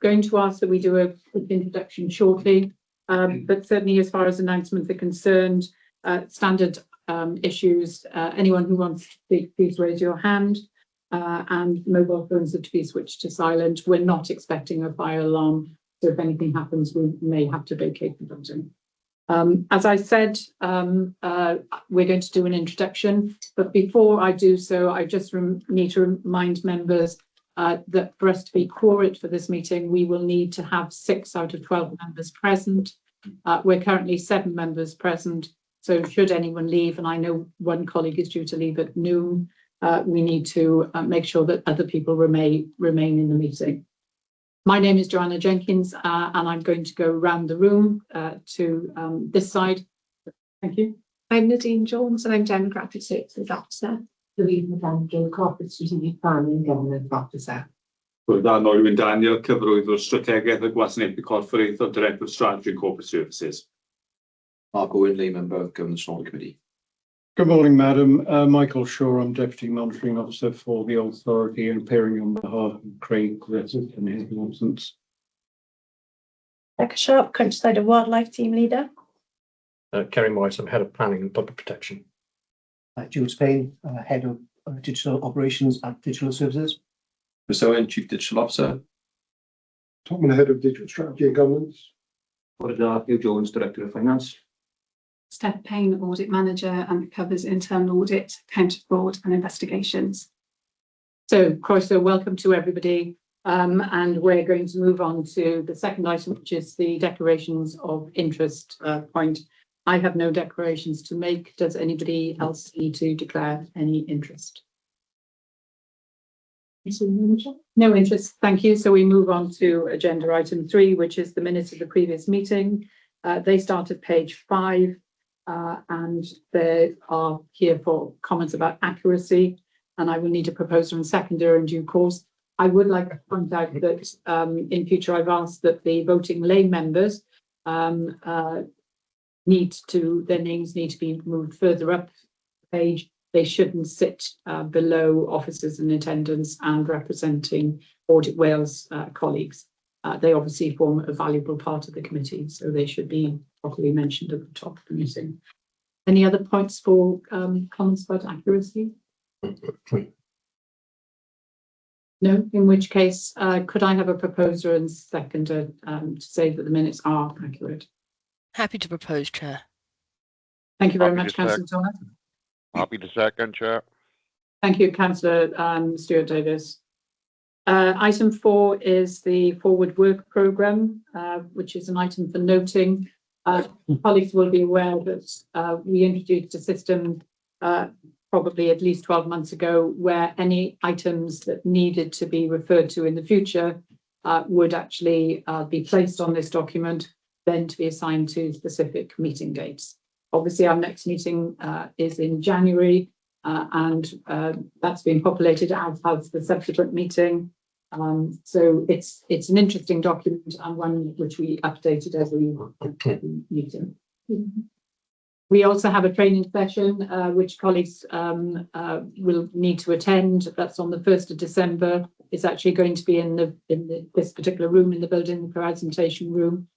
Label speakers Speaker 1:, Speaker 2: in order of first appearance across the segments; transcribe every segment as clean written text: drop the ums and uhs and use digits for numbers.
Speaker 1: going to ask that we do a quick introduction shortly, but certainly as far as announcements are concerned, standard issues, anyone who wants to speak, please raise your hand, and mobile phones are to be switched to silent. We're not expecting a fire alarm, so if anything happens, we may have to vacate the building. As I said, we're going to do an introduction, but before I do so, I just need to remind members that for us to be quorate for this meeting, we will need to have 6 out of 12 members present. We're currently 7 members present, so should anyone leave, and I know one colleague is due to leave at noon, we need to make sure that other people remain in the meeting. My name is Joanna Jenkins, and I'm going to go round the room to this side. Thank you.
Speaker 2: I'm Nadine Jones, and I'm Demographic Services Officer.
Speaker 3: Louise McAndrew, Corporate Strategic Planning and Governance Officer.
Speaker 4: Dan Owen Daniel, Cyfrwyddwr Strategaeth a Gwasanaethu Corfforaethol, Director of Strategy and Corporate Services.
Speaker 5: Mark Owen Lee, Member of Governance and Audit Committee.
Speaker 6: Good morning, Madam. Michael Shaw, I'm Deputy Monitoring Officer for the Authority and appearing on behalf of Craig Griffith in his absence.
Speaker 2: Becca Sharp, Countryside and Wildlife Team Leader.
Speaker 7: Kerry Morris, I'm Head of Planning and Public Protection.
Speaker 8: Jules Payne, Head of Digital Operations at Digital Services.
Speaker 5: Chris Owen, Chief Digital Officer.
Speaker 9: Tom, Head of Digital Strategy and Governance.
Speaker 10: Hugh Jones, Director of Finance.
Speaker 11: Steph Payne, Audit Manager, and covers internal audit, counter fraud and investigations.
Speaker 1: So, Croeso, welcome to everybody. And we're going to move on to the second item, which is the declarations of interest point. I have no declarations to make. Does anybody else need to declare any interest? No interest. Thank you. So we move on to agenda item 3, which is the minutes of the previous meeting. They start at page 5, and they are here for comments about accuracy. And I will need a proposer and seconder in due course. I would like to point out that in future, I've asked that the voting lay members their names need to be moved further up the page. They shouldn't sit below officers in attendance and representing Audit Wales colleagues. They obviously form a valuable part of the committee, so they should be properly mentioned at the top of the meeting. Any other points for comments about accuracy? No, in which case, could I have a proposer and seconder to say that the minutes are accurate?
Speaker 12: Happy to propose, Chair.
Speaker 1: Thank you very much, Councillor Thomas.
Speaker 13: Happy to second, Chair.
Speaker 1: Thank you, Councillor Stuart Davis. Item 4 is the Forward Work Programme, which is an item for noting. Colleagues will be aware that we introduced a system probably at least 12 months ago where any items that needed to be referred to in the future would actually be placed on this document, then to be assigned to specific meeting dates. Obviously, our next meeting is in January, and that's been populated as has the subsequent meeting. So it's an interesting document and one which we updated every meeting. We also have a training session which colleagues will need to attend. That's on the 1st of December. It's actually going to be in this particular room in the building, the presentation room.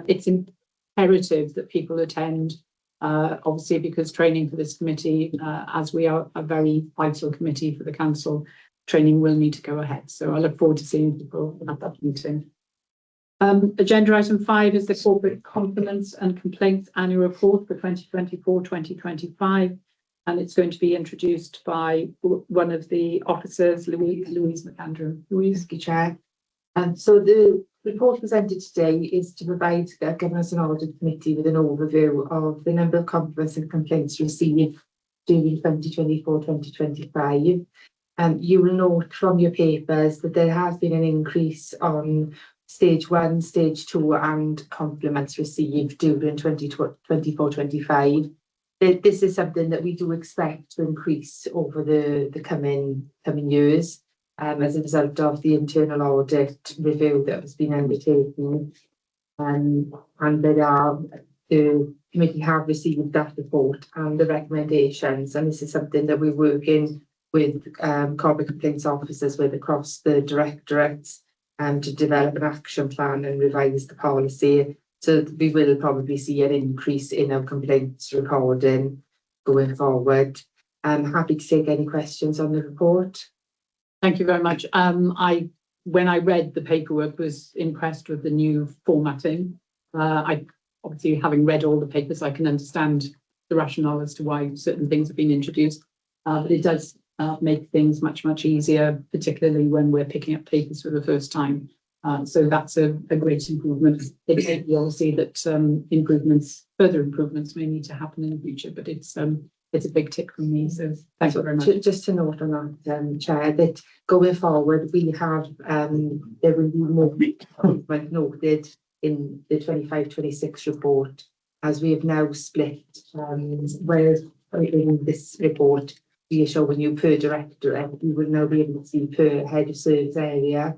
Speaker 1: It's imperative that people attend, obviously because training for this committee, as we are a very vital committee for the council, training will need to go ahead. So I look forward to seeing people at that meeting. Agenda item 5 is the Corporate Compliments and Complaints Annual Report for 2024-2025, and it's going to be introduced by one of the officers, Louise McAndrew. Louise.
Speaker 3: Thank you, Chair. So the report presented today is to provide the Governance and Audit Committee with an overview of the number of compliments and complaints received during 2024-2025. You will note from your papers that there has been an increase on Stage 1, Stage 2 and compliments received during 2024-25. This is something that we do expect to increase over the coming years as a result of the internal audit review that has been undertaken. And the committee have received that report and the recommendations, and this is something that we're working with corporate complaints officers with across the directorates to develop an action plan and revise the policy. So we will probably see an increase in our complaints recording going forward. I'm happy to take any questions on the report.
Speaker 1: Thank you very much. When I read the paperwork, was impressed with the new formatting. I obviously, having read all the papers, I can understand the rationale as to why certain things have been introduced, but it does make things much easier, particularly when we're picking up papers for the first time. So that's a great improvement. It may be obviously that further improvements may need to happen in the future, but it's a big tick from me. So thank you very much.
Speaker 3: Just to note on that, Chair, that going forward, we have there will be more improvement noted in the 25-26 report, as we have now split. Whereas in this report, we are showing you per directorate, you will now be able to see per head of service area.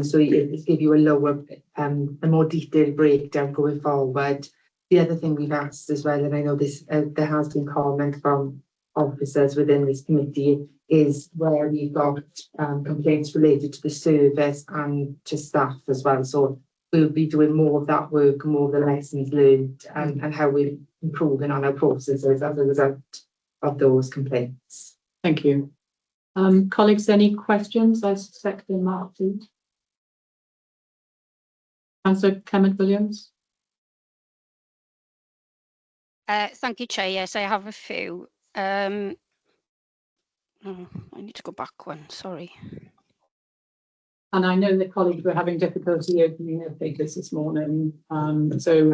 Speaker 3: So it will give you a lower, a more detailed breakdown going forward. The other thing we've asked as well, and I know this there has been comment from officers within this committee, is where we've got complaints related to the service and to staff as well. So we'll be doing more of that work, more of the lessons learned, and how we're improving on our processes as a result of those complaints.
Speaker 1: Thank you. Colleagues, any questions? I suspect there might be. Councillor Clement-Williams.
Speaker 14: Thank you, Chair. Yes, I have a few. I need to go back one, sorry.
Speaker 1: And I know that colleagues were having difficulty opening their papers this morning. So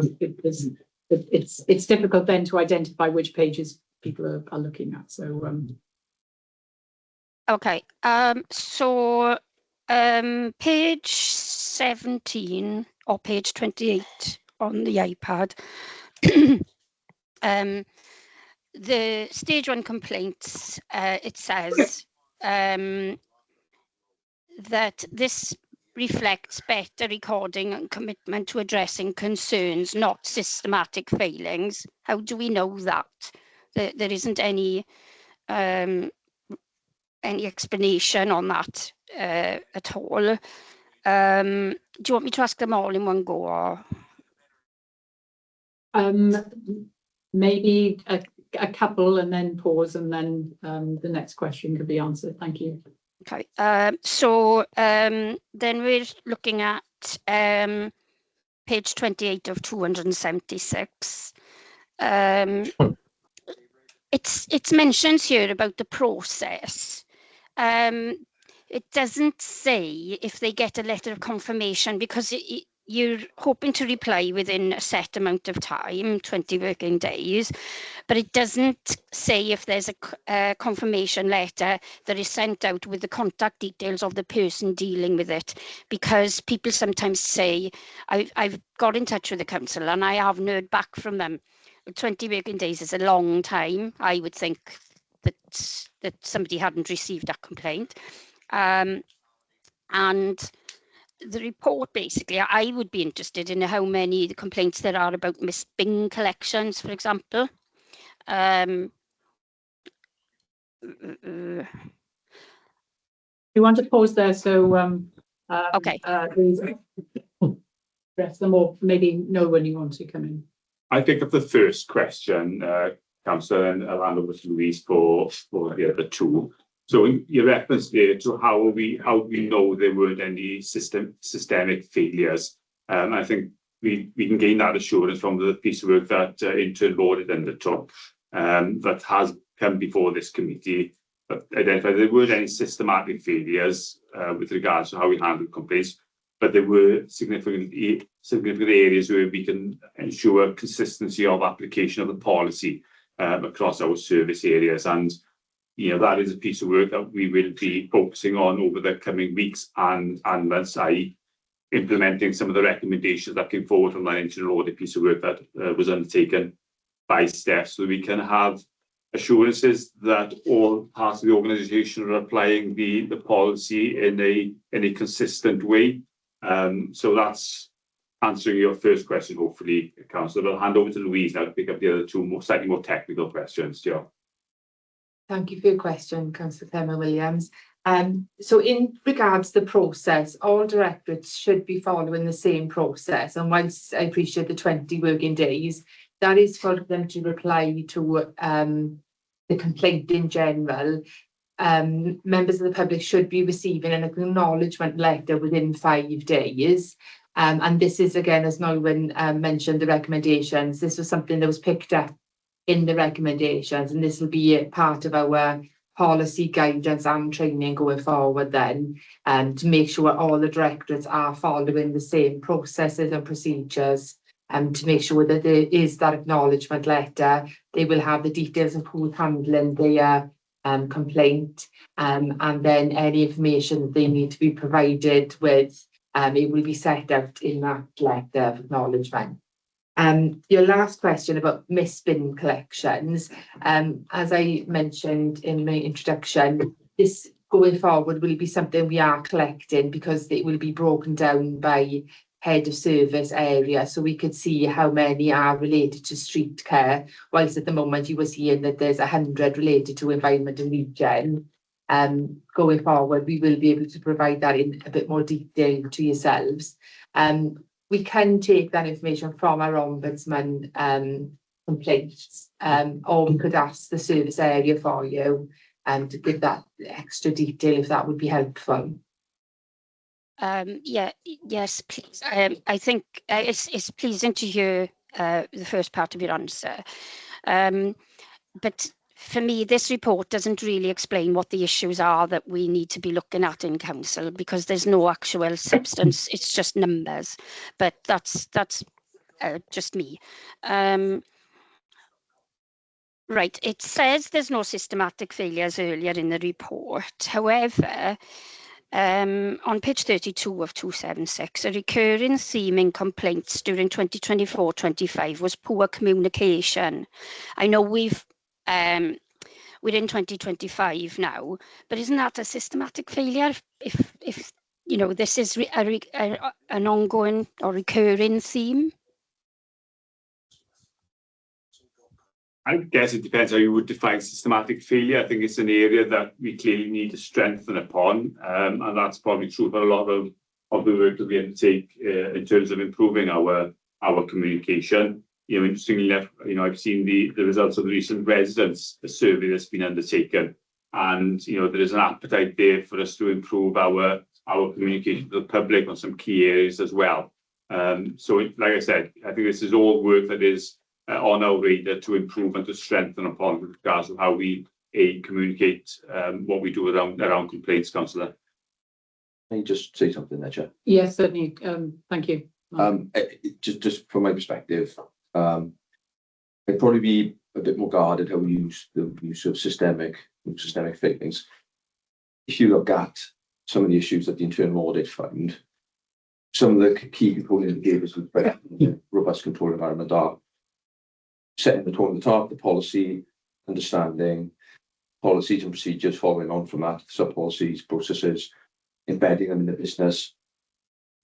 Speaker 1: it's difficult then to identify which pages people are looking at. So
Speaker 14: Okay, so page 17 or page 28 on the iPad. The stage 1 complaints, it says that this reflects better recording and commitment to addressing concerns, not systematic failings. How do we know that? There isn't any explanation on that at all. Do you want me to ask them all in one go? Or?
Speaker 1: Maybe a couple and then pause, and then the next question could be answered. Thank you.
Speaker 14: Okay, so then we're looking at page 28 of 276. It's mentions here about the process. It doesn't say if they get a letter of confirmation, because you're hoping to reply within a set amount of time, 20 working days, but it doesn't say if there's a confirmation letter that is sent out with the contact details of the person dealing with it, because people sometimes say, I've got in touch with the council and I haven't heard back from them. 20 working days is a long time. I would think that somebody hadn't received that complaint. And the report, basically, I would be interested in how many complaints there are about missed bin collections, for example. You
Speaker 1: want to pause there, so
Speaker 14: okay.
Speaker 1: Address them, or maybe know when you want to come in.
Speaker 4: I pick up the first question, Councillor, and I'll hand over to Louise for the other two. So your reference there to how we know there weren't any systemic failures. I think we can gain that assurance from the piece of work that internal audit undertook that has come before this committee, that identified there weren't any systematic failures with regards to how we handled complaints, but there were significant areas where we can ensure consistency of application of the policy across our service areas. And that is a piece of work that we will be focusing on over the coming weeks and months, i.e. implementing some of the recommendations that came forward from that internal audit piece of work that was undertaken by Steph, so we can have assurances that all parts of the organisation are applying the policy in a consistent way. So that's answering your first question, hopefully, Councillor. I'll hand over to Louise now to pick up the other two slightly more technical questions. Joe.
Speaker 3: Thank you for your question, Councillor Clement-Williams. So in regards to the process, all directorates should be following the same process. And whilst I appreciate the 20 working days, that is for them to reply to the complaint in general. Members of the public should be receiving an acknowledgement letter within 5 days. And this is, again, as Noel mentioned, the recommendations. This was something that was picked up in the recommendations, and this will be a part of our policy guidance and training going forward then, to make sure all the directorates are following the same processes and procedures, and to make sure that there is that acknowledgement letter. They will have the details of who's handling the complaint, and then any information that they need to be provided with, it will be set out in that letter of acknowledgement. Your last question about missed bin collections, as I mentioned in my introduction, this going forward will be something we are collecting because it will be broken down by head of service area, so we could see how many are related to street care, whilst at the moment you were seeing that there's 100 related to environment and regen. Going forward, we will be able to provide that in a bit more detail to yourselves. We can take that information from our ombudsman complaints, or we could ask the service area for you to give that extra detail if that would be helpful.
Speaker 14: Yes, please. I think it's pleasing to hear the first part of your answer. But for me, this report doesn't really explain what the issues are that we need to be looking at in council, because there's no actual substance. It's just numbers. But that's just me. Right, it says there's no systematic failures earlier in the report. However, on page 32 of 276, a recurring theme in complaints during 2024-25 was poor communication. I know we're in 2025 now, but isn't that a systematic failure if you know this is an ongoing or recurring theme?
Speaker 4: I guess it depends how you would define systematic failure. I think it's an area that we clearly need to strengthen upon, and that's probably true for a lot of the work that we undertake in terms of improving our communication. You know, interestingly enough, you know, I've seen the results of the recent residents survey that's been undertaken, and you know there is an appetite there for us to improve our communication to the public on some key areas as well. So, like I said, I think this is all work that is on our radar to improve and to strengthen upon with regards to how we communicate what we do around complaints, Councillor.
Speaker 5: Can you just say something there, Chair?
Speaker 1: Yes, certainly. Thank you.
Speaker 5: Just from my perspective, I'd probably be a bit more guarded how we use the use of systemic failings. If you look at some of the issues that the internal audit found, some of the key component indicators with robust control environment are setting the tone at the top, the policy, understanding policies and procedures, following on from that, sub-policies, processes, embedding them in the business,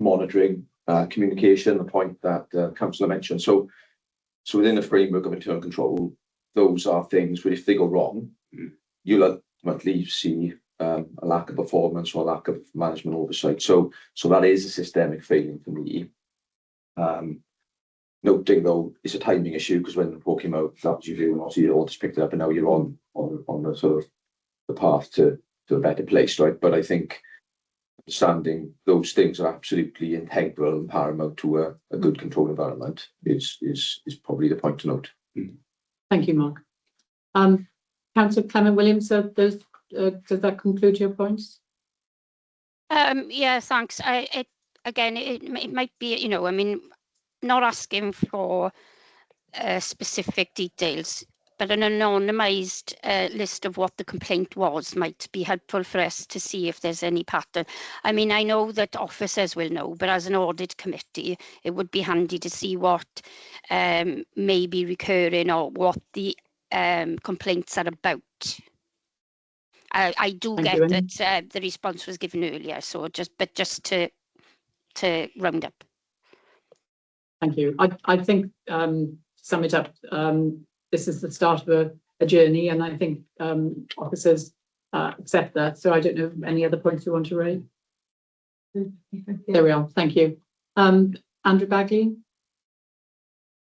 Speaker 5: monitoring, communication, the point that Councillor mentioned. So within the framework of internal control, those are things where if they go wrong, you'll ultimately see a lack of performance or a lack of management oversight. So that is a systemic failing for me. Noting though, it's a timing issue because when the report came out, that was your view, and obviously you all just picked it up, and now you're on the sort of the path to a better place, right? But I think understanding those things are absolutely integral and paramount to a good control environment is probably the point to note.
Speaker 1: Thank you, Mark. Councillor Clement Williams, does that conclude your points?
Speaker 14: Yeah, thanks. It might be, you know, I mean, not asking for specific details, but an anonymised list of what the complaint was might be helpful for us to see if there's any pattern. I mean, I know that officers will know, but as an audit committee, it would be handy to see what may be recurring or what the complaints are about. I do get that the response was given earlier, so just to round up.
Speaker 1: Thank you. I think to sum it up, this is the start of a journey, and I think officers accept that. So I don't know any other points you want to raise. There we are. Thank you. Andrew Bagley.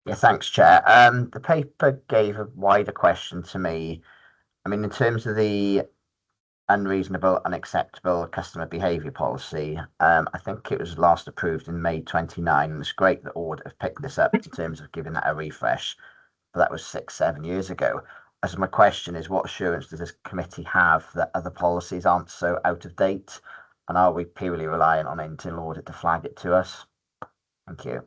Speaker 15: Yeah, thanks, Chair. The paper gave a wider question to me. I mean, in terms of the unreasonable, unacceptable customer behaviour policy, I think it was last approved in May 29, and it's great that Audit have picked this up in terms of giving that a refresh, but that was 6-7 years ago. As my question is, what assurance does this committee have that other policies aren't so out of date, and are we purely reliant on internal audit to flag it to us? Thank you.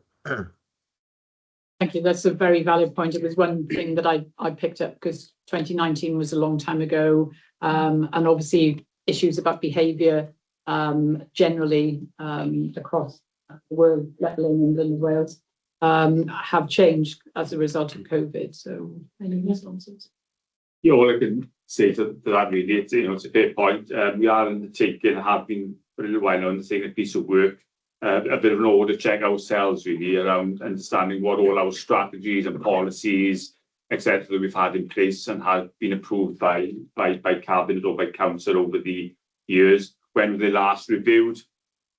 Speaker 1: Thank you. That's a very valid point. It was one thing that I picked up because 2019 was a long time ago, and obviously issues about behaviour generally across the world, let alone England and Wales, have changed as a result of COVID. So, any responses?
Speaker 4: Yeah, all I can say to that really, it's it's a fair point. We are undertaking, have been for a little while now, undertaking a piece of work. A bit of an audit check ourselves really around understanding what all our strategies and policies, etc., that we've had in place and have been approved by cabinet or by council over the years. When were they last reviewed?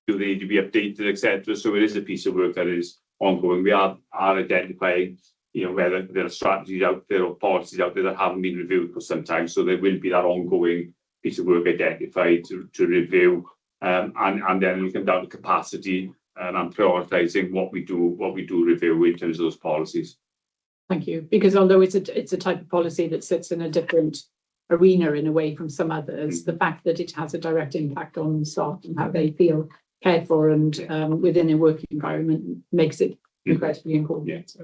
Speaker 4: Do they need to be updated, etc.? So it is a piece of work that is ongoing. We are identifying, whether there are strategies out there or policies out there that haven't been reviewed for some time. So there will be that ongoing piece of work identified to review. And then we come down to capacity and prioritising what we do review in terms of those policies.
Speaker 1: Thank you. Because although it's a type of policy that sits in a different arena in a way from some others, the fact that it has a direct impact on staff and how they feel cared for and within a working environment makes it incredibly important. Yeah. So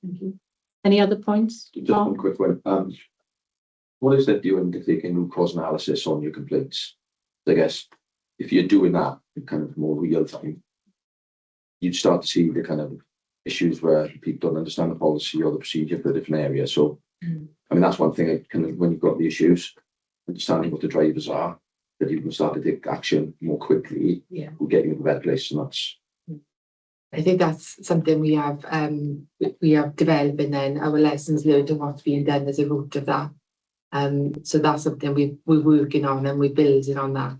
Speaker 1: thank you. Any other points?
Speaker 5: Just one quick one. What is that doing if they can root cause analysis on your complaints? I guess if you're doing that kind of more real time, you'd start to see the kind of issues where people don't understand the policy or the procedure for a different area. So, I mean, that's one thing, when you've got the issues, understanding what the drivers are, that you can start to take action more quickly, will get you in a better place. And that's.
Speaker 3: I think that's something we have developing then, our lessons learned and what's being done as a root of that. So that's something we're working on and we're building on that.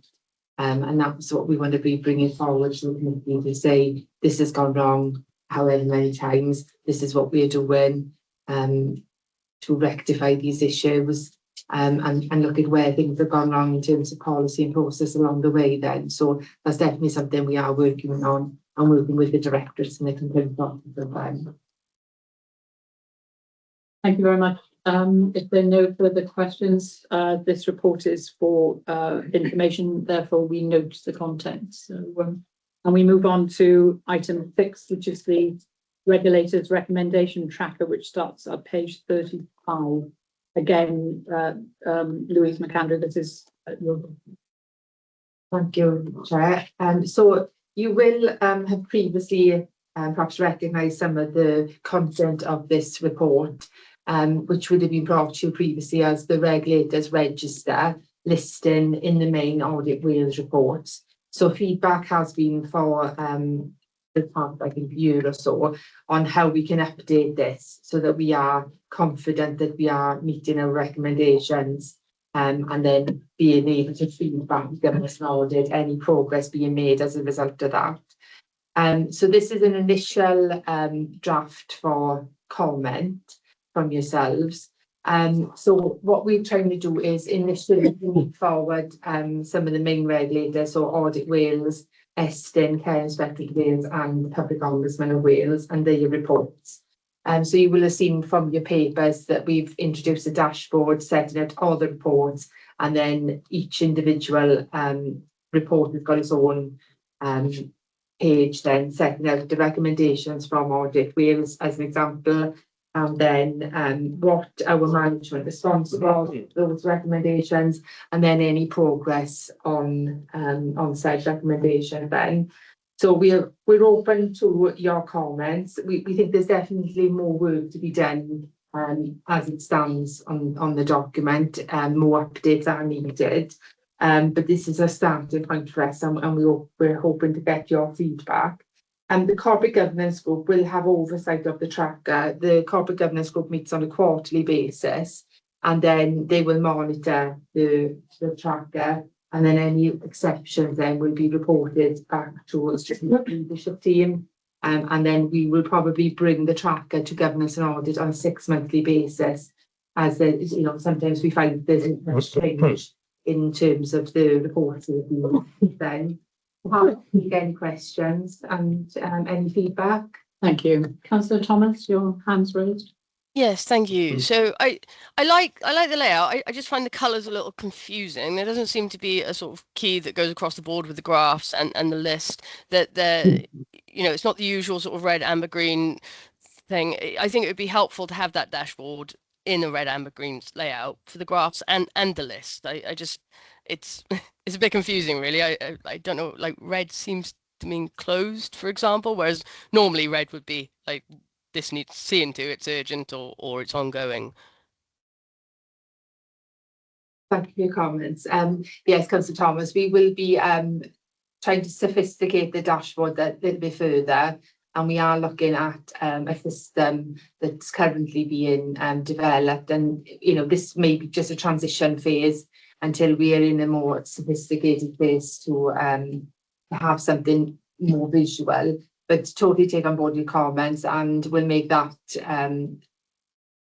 Speaker 3: And that's what we want to be bringing forward to the committee to say, this has gone wrong however many times, this is what we're doing to rectify these issues and look at where things have gone wrong in terms of policy and process along the way then. So that's definitely something we are working on and working with the directors and the complaint officers.
Speaker 1: Thank you very much. If there are no further questions, this report is for information, therefore we note the content. So, and we move on to item 6, which is the regulator's recommendation tracker, which starts at page 35. Again, Louise McAndrew, this is your.
Speaker 3: Thank you, Chair. So you will have previously perhaps recognised some of the content of this report, which would have been brought to you previously as the regulator's register listing in the main Audit Wales reports. So feedback has been for the past, I think, year or so on how we can update this so that we are confident that we are meeting our recommendations and then being able to feedback, giving us an audit, any progress being made as a result of that. So this is an initial draft for comment from yourselves. So what we're trying to do is initially move forward some of the main regulators, so Audit Wales, Estyn, Care Inspectorate Wales and Public Ombudsman of Wales and their reports. So you will have seen from your papers that we've introduced a dashboard setting out all the reports, and then each individual report has got its own page then setting out the recommendations from Audit Wales as an example, and then what our management response was, those recommendations, and then any progress on said recommendation then. So we're open to your comments. We think there's definitely more work to be done as it stands on the document, more updates are needed. But this is a starting point for us, and we're hoping to get your feedback. The Corporate Governance Group will have oversight of the tracker. The Corporate Governance Group meets on a quarterly basis, and then they will monitor the tracker, and then any exceptions then will be reported back towards the leadership team. And then we will probably bring the tracker to governance and audit on a 6-monthly basis, as sometimes we find there's much change in terms of the reports that we then. Any questions and any feedback?
Speaker 1: Thank you. Councillor Thomas, your hand's raised.
Speaker 12: Yes, thank you. So I like the layout. I just find the colours a little confusing. There doesn't seem to be a sort of key that goes across the board with the graphs and the list. That it's not the usual sort of red, amber, green thing. I think it would be helpful to have that dashboard in a red, amber, green layout for the graphs and the list. I just it's a bit confusing, really. I don't know. Like red seems to mean closed, for example, whereas normally red would be like, this needs seeing to, it's urgent or it's ongoing.
Speaker 3: Thank you for your comments. Yes, Councillor Thomas, we will be trying to sophisticate the dashboard a little bit further, and we are looking at a system that's currently being developed, and this may be just a transition phase until we are in a more sophisticated phase to have something more visual. But totally take on board your comments, and we'll make that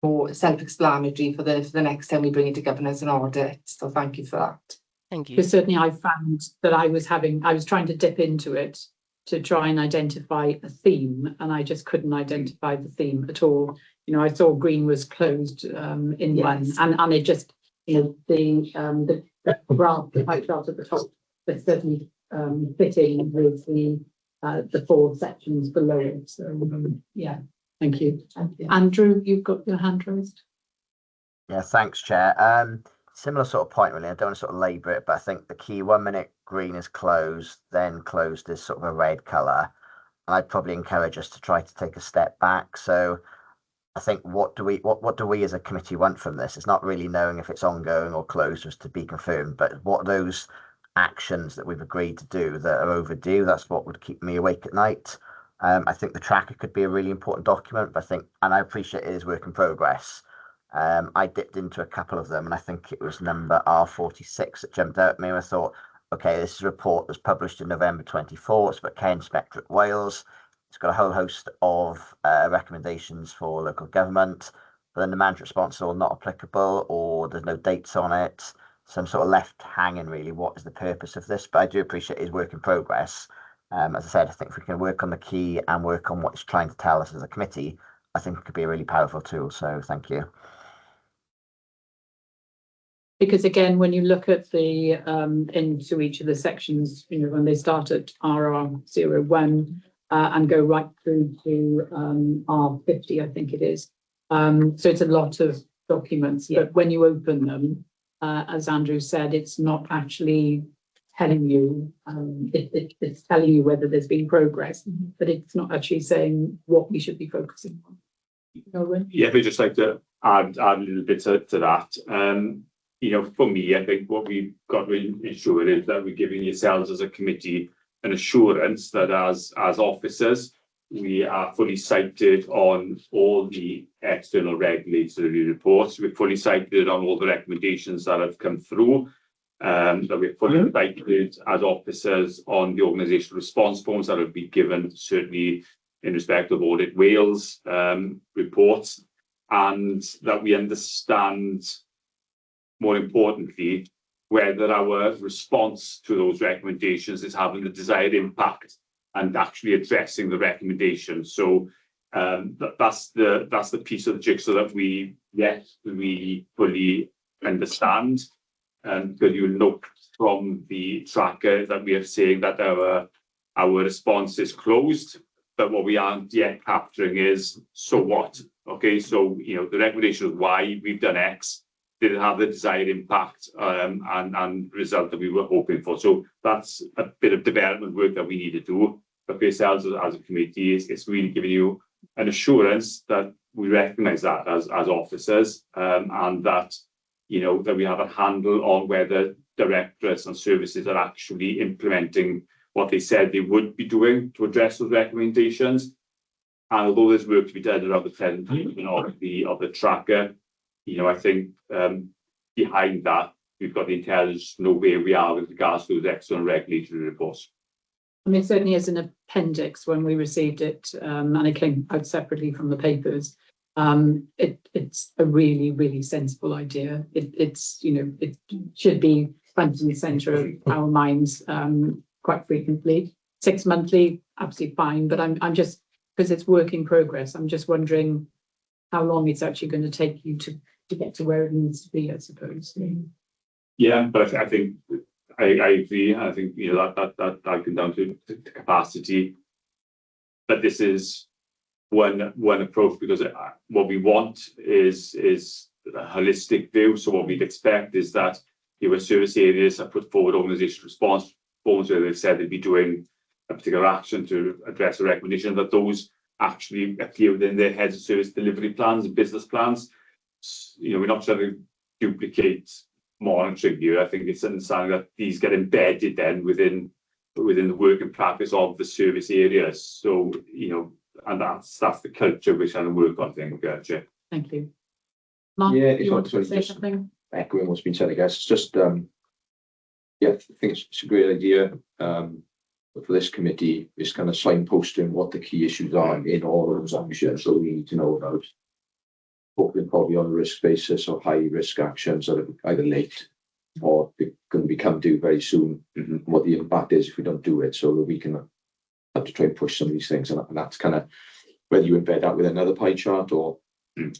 Speaker 3: more self-explanatory for the next time we bring it to governance and audit. So thank you for that.
Speaker 12: Thank you.
Speaker 1: Because certainly I found that I was trying to dip into it to try and identify a theme, and I just couldn't identify the theme at all. I saw green was closed in one, and it just, the graph, the pie chart at the top, was certainly fitting with the 4 sections below it. So yeah, thank you. Andrew, you've got your hand raised.
Speaker 15: Yeah, thanks, Chair. Similar sort of point, really. I don't want to sort of labour it, but I think the key 1 minute green is closed, then closed is sort of a red colour. And I'd probably encourage us to try to take a step back. So I think what do we as a committee want from this? It's not really knowing if it's ongoing or closed, just to be confirmed, but what are those actions that we've agreed to do that are overdue? That's what would keep me awake at night. I think the tracker could be a really important document, but I appreciate it is work in progress. I dipped into a couple of them, and I think it was number R46 that jumped out at me. And I thought, okay, this is a report that's published in November 24. It's about Care Inspectorate Wales. It's got a whole host of recommendations for local government, but then the management response are all not applicable, or there's no dates on it. So I'm sort of left hanging, really. What is the purpose of this? But I do appreciate it is work in progress. As I said, I think if we can work on the key and work on what it's trying to tell us as a committee, I think it could be a really powerful tool. So thank you.
Speaker 1: Because again, when you look at the into each of the sections, when they start at RR01 and go right through to R50, I think it is. So it's a lot of documents, but when you open them, as Andrew said, it's not actually telling you, it's telling you whether there's been progress, but it's not actually saying what we should be focusing on.
Speaker 4: Yeah, I'd just like to add a little bit to that. For me, I think what we've got to ensure is that we're giving yourselves as a committee an assurance that as officers, we are fully cited on all the external regulatory reports. We're fully cited on all the recommendations that have come through. That we're fully cited as officers on the organisational response forms that have been given, certainly in respect of Audit Wales reports, and that we understand, more importantly, whether our response to those recommendations is having the desired impact and actually addressing the recommendations. So that's the piece of the jigsaw that we fully understand. And because you look from the tracker that we are saying that our response is closed, but what we aren't yet capturing is, so what? Okay, so the recommendation of why we've done X didn't have the desired impact and result that we were hoping for. So that's a bit of development work that we need to do. But for yourselves as a committee, it's really giving you an assurance that we recognise that as officers, and that that we have a handle on whether directorates and services are actually implementing what they said they would be doing to address those recommendations. And although there's work to be done around the presentation of the tracker, I think behind that, we've got the intelligence to know where we are with regards to those external regulatory reports.
Speaker 1: I mean, it certainly is an appendix when we received it, and it came out separately from the papers. It's a really, really sensible idea. It should be front and centre of our minds quite frequently. 6 monthly, absolutely fine, but I'm just, because it's work in progress, I'm just wondering how long it's actually going to take you to get to where it needs to be, I suppose.
Speaker 4: Yeah, but I think I agree. I think that comes down to capacity. But this is one approach, because what we want is a holistic view. So what we'd expect is that service areas have put forward organisation response forms where they've said they'd be doing a particular action to address a recommendation, that those actually appear within their heads of service delivery plans and business plans. We're not trying to duplicate monitoring here. I think it's understanding that these get embedded then within the work and practice of the service areas. So, and that's the culture we're trying to work on, I think, Chair.
Speaker 1: Thank you. Mark,
Speaker 5: Yeah,
Speaker 1: you want to say something?
Speaker 5: Echoing what's been said, I guess. It's just, I think it's a great idea. For this committee, is kind of signposting what the key issues are in all of those actions. So we need to know about focusing probably on a risk basis or high risk actions that are either late or going to become due very soon, and what the impact is if we don't do it, so that we can have to try and push some of these things. And that's kind of whether you embed that with another pie chart or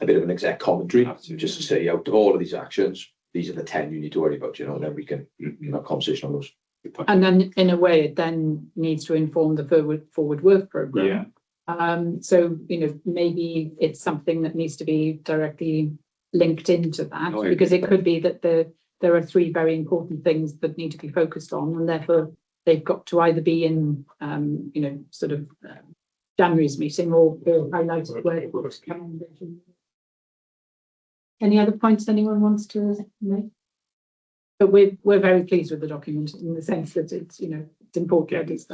Speaker 5: a bit of an exec commentary. Absolutely. Just to say, out of all of these actions, these are the 10 you need to worry about, and then we can have a conversation on those.
Speaker 1: And then, in a way, it then needs to inform the forward work programme. Yeah. So, maybe it's something that needs to be directly linked into that, because it could be that there are 3 very important things that need to be focused on, and therefore they've got to either be in, sort of January's meeting or highlighted where it was coming. Any other points anyone wants to make? But we're very pleased with the document in the sense that it's important that it's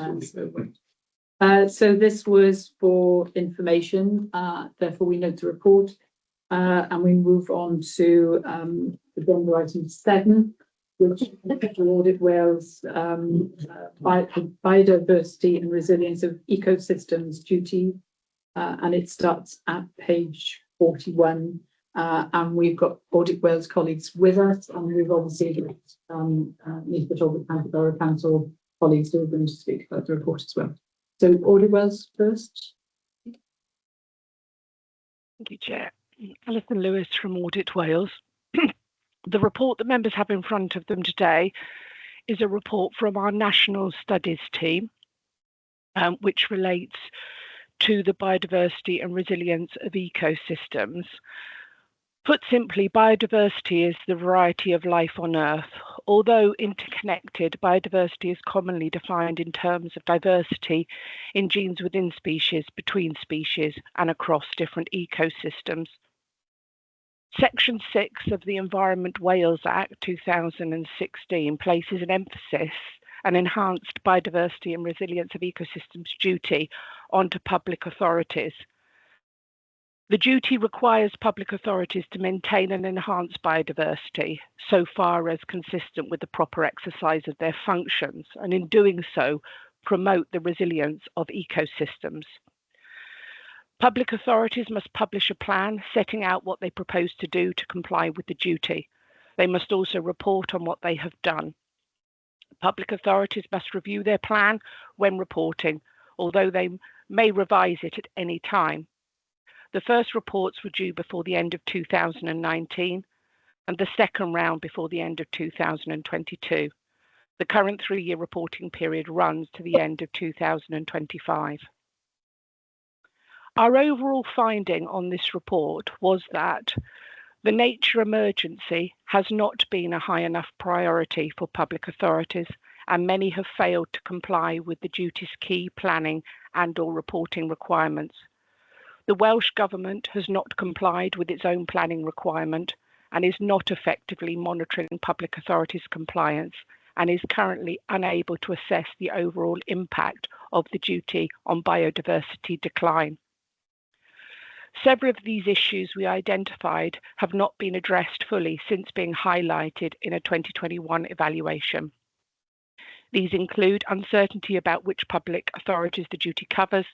Speaker 1: there. So this was for information. Therefore, we note the report, and we move on to agenda item 7, which is the Audit Wales biodiversity and resilience of ecosystems duty, and it starts at page 41. And we've got Audit Wales colleagues with us, and we've obviously got Neath, Talbot County Borough Council colleagues who are going to speak about the report as well. So Audit Wales first.
Speaker 16: Thank you, Chair. Alison Lewis from Audit Wales. The report that members have in front of them today is a report from our National Studies team, which relates to the biodiversity and resilience of ecosystems. Put simply, biodiversity is the variety of life on Earth. Although interconnected, biodiversity is commonly defined in terms of diversity in genes within species, between species, and across different ecosystems. Section 6 of the Environment Wales Act 2016 places an emphasis on enhanced biodiversity and resilience of ecosystems duty onto public authorities. The duty requires public authorities to maintain and enhance biodiversity so far as consistent with the proper exercise of their functions, and in doing so, promote the resilience of ecosystems. Public authorities must publish a plan setting out what they propose to do to comply with the duty. They must also report on what they have done. Public authorities must review their plan when reporting, although they may revise it at any time. The first reports were due before the end of 2019 and the second round before the end of 2022. The current 3-year reporting period runs to the end of 2025. Our overall finding on this report was that the nature emergency has not been a high enough priority for public authorities, and many have failed to comply with the duty's key planning and/or reporting requirements. The Welsh Government has not complied with its own planning requirement and is not effectively monitoring public authorities' compliance, and is currently unable to assess the overall impact of the duty on biodiversity decline. Several of these issues we identified have not been addressed fully since being highlighted in a 2021 evaluation. These include uncertainty about which public authorities the duty covers,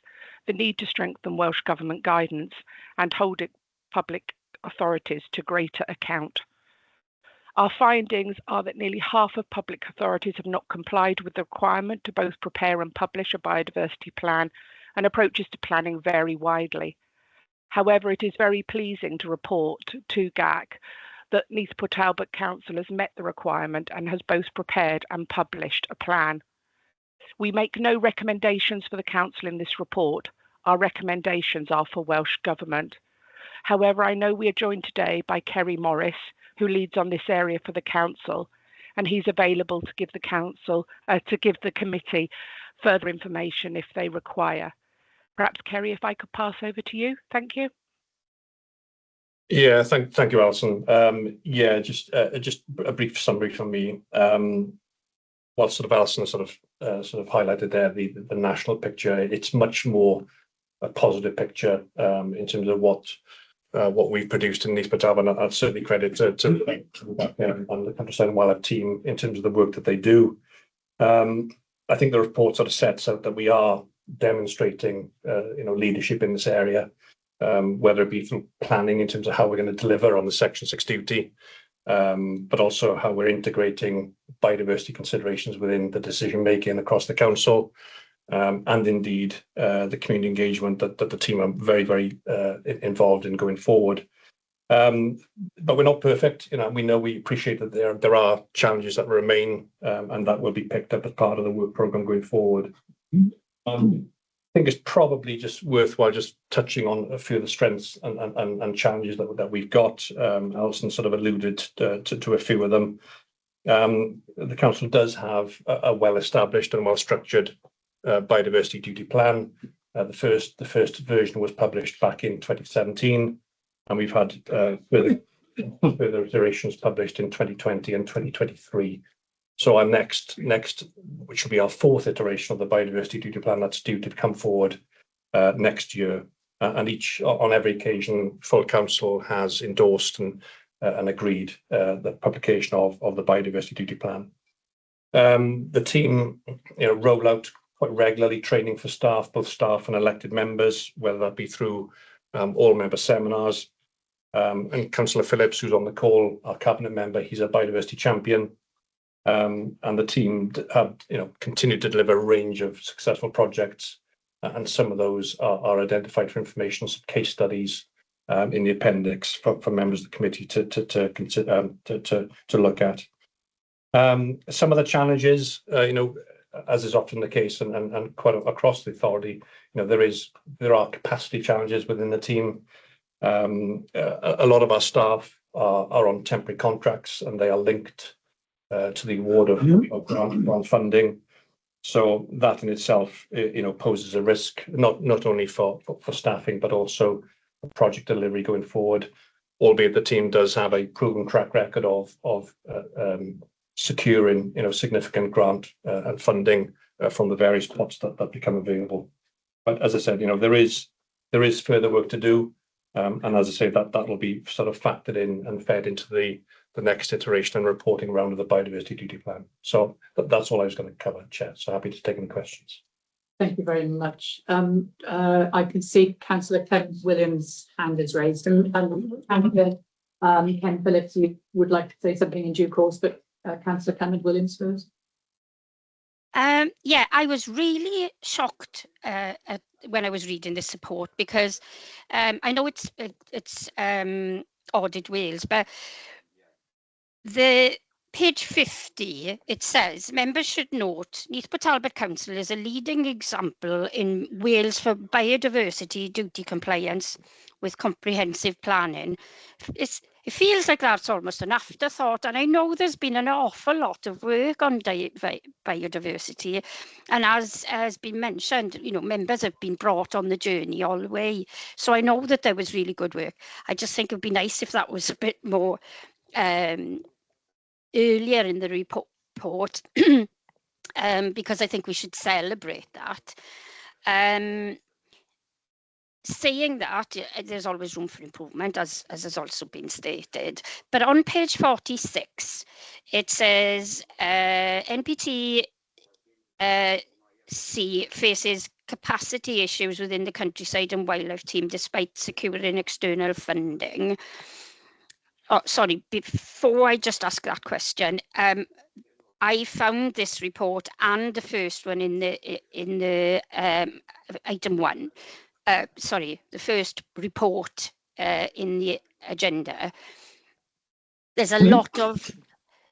Speaker 16: the need to strengthen Welsh Government guidance, and holding public authorities to greater account. Our findings are that nearly half of public authorities have not complied with the requirement to both prepare and publish a biodiversity plan, and approaches to planning vary widely. However, it is very pleasing to report to GAC that Neath Talbot Council has met the requirement and has both prepared and published a plan. We make no recommendations for the Council in this report. Our recommendations are for Welsh Government. However, I know we are joined today by Kerry Morris, who leads on this area for the Council, and he's available to give the committee further information if they require. Perhaps, Kerry, if I could pass over to you. Thank you.
Speaker 7: Yeah, thank you, Alison. Just a brief summary from me. What sort of Alison sort of highlighted there, the national picture. It's much more a positive picture in terms of what we've produced in Neath Talbot. And I'd certainly credit to on the Countryside and Wildlife team in terms of the work that they do. I think the report sort of sets out that we are demonstrating leadership in this area. Whether it be through planning in terms of how we're going to deliver on the Section 6 duty, but also how we're integrating biodiversity considerations within the decision making across the council, and indeed the community engagement that the team are very, very involved in going forward. But we're not perfect. We appreciate that there are challenges that remain, and that will be picked up as part of the work programme going forward. I think it's probably just worthwhile just touching on a few of the strengths and challenges that we've got. Alison sort of alluded to a few of them. The council does have a well-established and well-structured biodiversity duty plan. The first version was published back in 2017, and we've had further iterations published in 2020 and 2023. So our next, which will be our fourth iteration of the biodiversity duty plan, that's due to come forward next year. And on every occasion, full council has endorsed and agreed the publication of the biodiversity duty plan. The team, roll out quite regularly training for staff, both staff and elected members, whether that be through all member seminars. And Councillor Phillips, who's on the call, our cabinet member, he's a biodiversity champion. And the team have continued to deliver a range of successful projects, and some of those are identified for information, some case studies in the appendix for members of the committee to consider to look at. Some of the challenges, as is often the case, and quite across the authority, there are capacity challenges within the team. A lot of our staff are on temporary contracts, and they are linked to the award of grant funding. So that in itself, poses a risk, not only for staffing, but also project delivery going forward, albeit the team does have a proven track record of securing, significant grant and funding from the various pots that become available. But as I said, there is further work to do. And as I say, that will be sort of factored in and fed into the next iteration and reporting round of the biodiversity duty plan. So that's all I was going to cover, Chair. So happy to take any questions.
Speaker 1: Thank you very much. I can see Councillor Ken Williams' hand is raised, and Ken Phillips, you would like to say something in due course, but Councillor Ken Williams first.
Speaker 14: Yeah, I was really shocked when I was reading this report, because I know it's Audit Wales, but the page 50, it says, members should note, Neath Talbot Council is a leading example in Wales for biodiversity duty compliance with comprehensive planning. It feels like that's almost an afterthought, and I know there's been an awful lot of work on biodiversity, and as has been mentioned, members have been brought on the journey all the way. So I know that there was really good work. I just think it would be nice if that was a bit more earlier in the report, because I think we should celebrate that. saying that, there's always room for improvement, as has also been stated. But on page 46, it says NPT C faces capacity issues within the countryside and wildlife team despite securing external funding. Oh, sorry, before I just ask that question, I found this report and the first one in the item 1. Sorry, the first report in the agenda. There's a lot of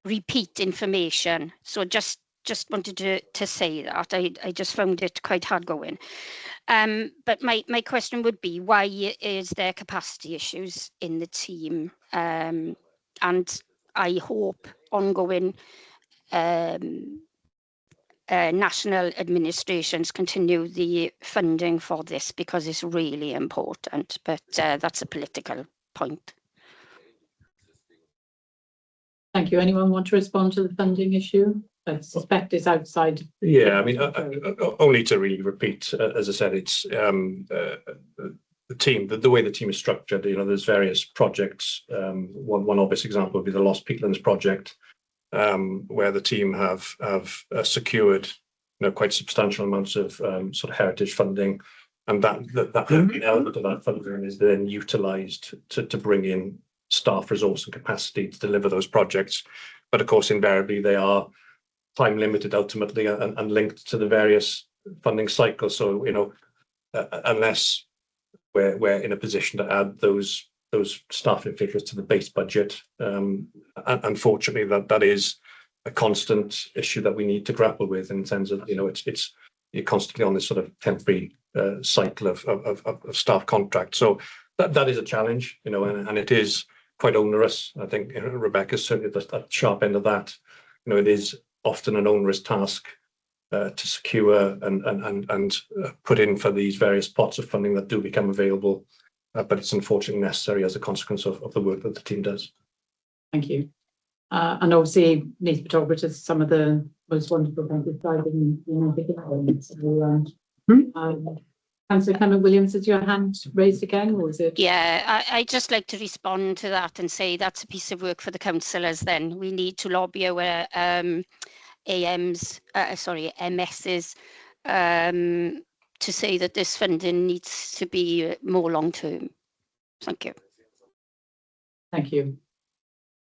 Speaker 14: repeat information, so just wanted to say that I just found it quite hard going. But my question would be, why is there capacity issues in the team? And I hope ongoing national administrations continue the funding for this, because it's really important, but that's a political point.
Speaker 1: Thank you. Anyone want to respond to the funding issue? I suspect it's outside.
Speaker 7: Yeah, I mean, only to really repeat, as I said, it's the team, the way the team is structured. There's various projects. One obvious example would be the Lost Peatlands project, where the team have secured quite substantial amounts of sort of heritage funding, and that element of that funding is then utilised to bring in staff resource and capacity to deliver those projects. But of course, invariably, they are time limited ultimately and linked to the various funding cycles. So unless we're in a position to add those staffing figures to the base budget, unfortunately that is a constant issue that we need to grapple with, in terms of it's you're constantly on this sort of temporary cycle of staff contracts. So that is a challenge, and it is quite onerous. I think Rebecca's certainly at the sharp end of that. It is often an onerous task to secure and put in for these various pots of funding that do become available, but it's unfortunately necessary as a consequence of the work that the team does.
Speaker 1: Thank you. And obviously, Neath Talbot is some of the most wonderful countryside in Councillor Clement Williams, is your hand raised again, or is it?
Speaker 14: Yeah, I just like to respond to that and say that's a piece of work for the councillors. Then we need to lobby our MSs to say that this funding needs to be more long term. Thank you.
Speaker 1: Thank you.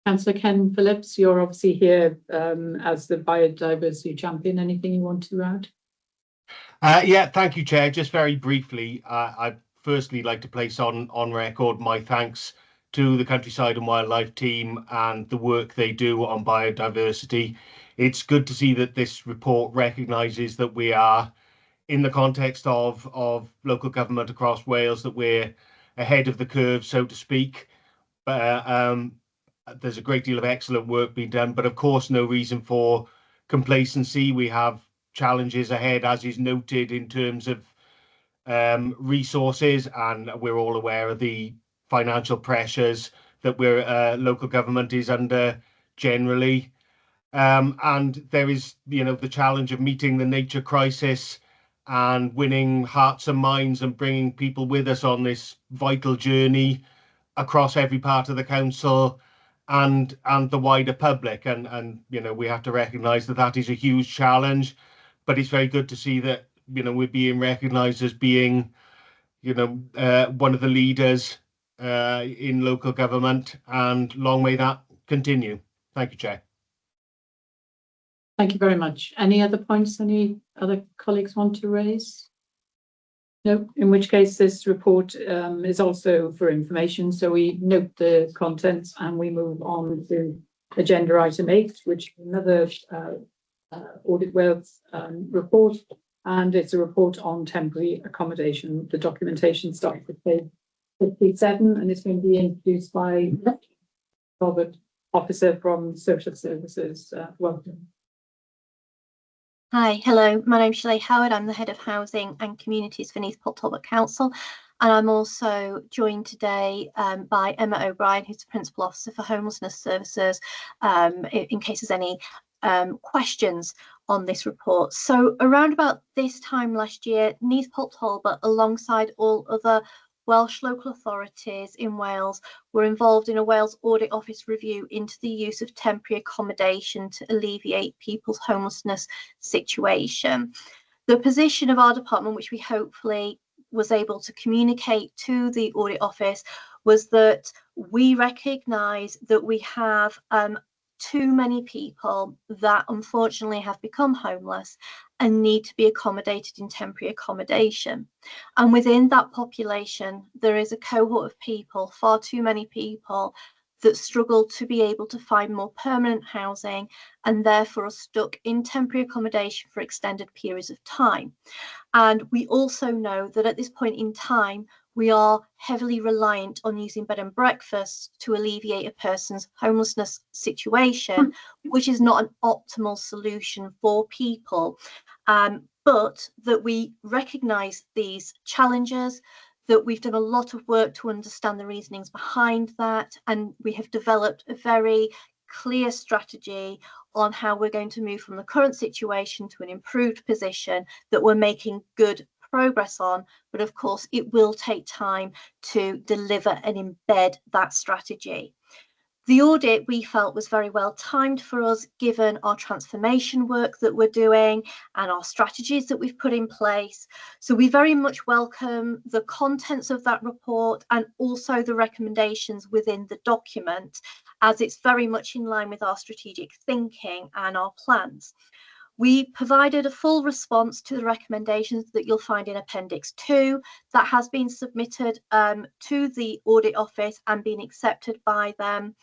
Speaker 1: Councillor Ken Phillips, you're obviously here as the biodiversity champion. Anything you want to add?
Speaker 17: Yeah, thank you, Chair. Just very briefly, I'd firstly like to place on record my thanks to the Countryside and Wildlife team and the work they do on biodiversity. It's good to see that this report recognises that we are, in the context of local government across Wales, that we're ahead of the curve, so to speak. There's a great deal of excellent work being done, but of course no reason for complacency. We have challenges ahead, as is noted, in terms of resources, and we're all aware of the financial pressures that local government is under generally. And there is, the challenge of meeting the nature crisis and winning hearts and minds and bringing people with us on this vital journey across every part of the council and the wider public. And we have to recognise that is a huge challenge, but it's very good to see that, we're being recognised as being, one of the leaders in local government, and long may that continue. Thank you, Chair.
Speaker 1: Thank you very much. Any other points any other colleagues want to raise? No, in which case this report is also for information. So we note the contents and we move on to agenda item 8, which is another Audit Wales report, and it's a report on temporary accommodation. The documentation starts with page 57 and it's going to be introduced by Talbot, Officer from Social Services. Welcome.
Speaker 2: Hi, hello, my name's Shelley Howard. I'm the Head of Housing and Communities for Neath Talbot Council, and I'm also joined today by Emma O'Brien, who's the Principal Officer for Homelessness Services, in case there's any questions on this report. So around about this time last year, Neath, Talbot, alongside all other Welsh local authorities in Wales, were involved in a Wales Audit Office review into the use of temporary accommodation to alleviate people's homelessness situation. The position of our department, which we hopefully was able to communicate to the Audit Office, was that we recognise that we have too many people that unfortunately have become homeless and need to be accommodated in temporary accommodation. And within that population, there is a cohort of people, far too many people, that struggle to be able to find more permanent housing and therefore are stuck in temporary accommodation for extended periods of time. And we also know that at this point in time, we are heavily reliant on using bed and breakfast to alleviate a person's homelessness situation, which is not an optimal solution for people. But that we recognise these challenges, that we've done a lot of work to understand the reasonings behind that, and we have developed a very clear strategy on how we're going to move from the current situation to an improved position that we're making good progress on. But of course, it will take time to deliver and embed that strategy. The audit, we felt, was very well timed for us, given our transformation work that we're doing and our strategies that we've put in place. So we very much welcome the contents of that report and also the recommendations within the document, as it's very much in line with our strategic thinking and our plans. We provided a full response to the recommendations that you'll find in Appendix 2 that has been submitted to the Audit Office and been accepted by them.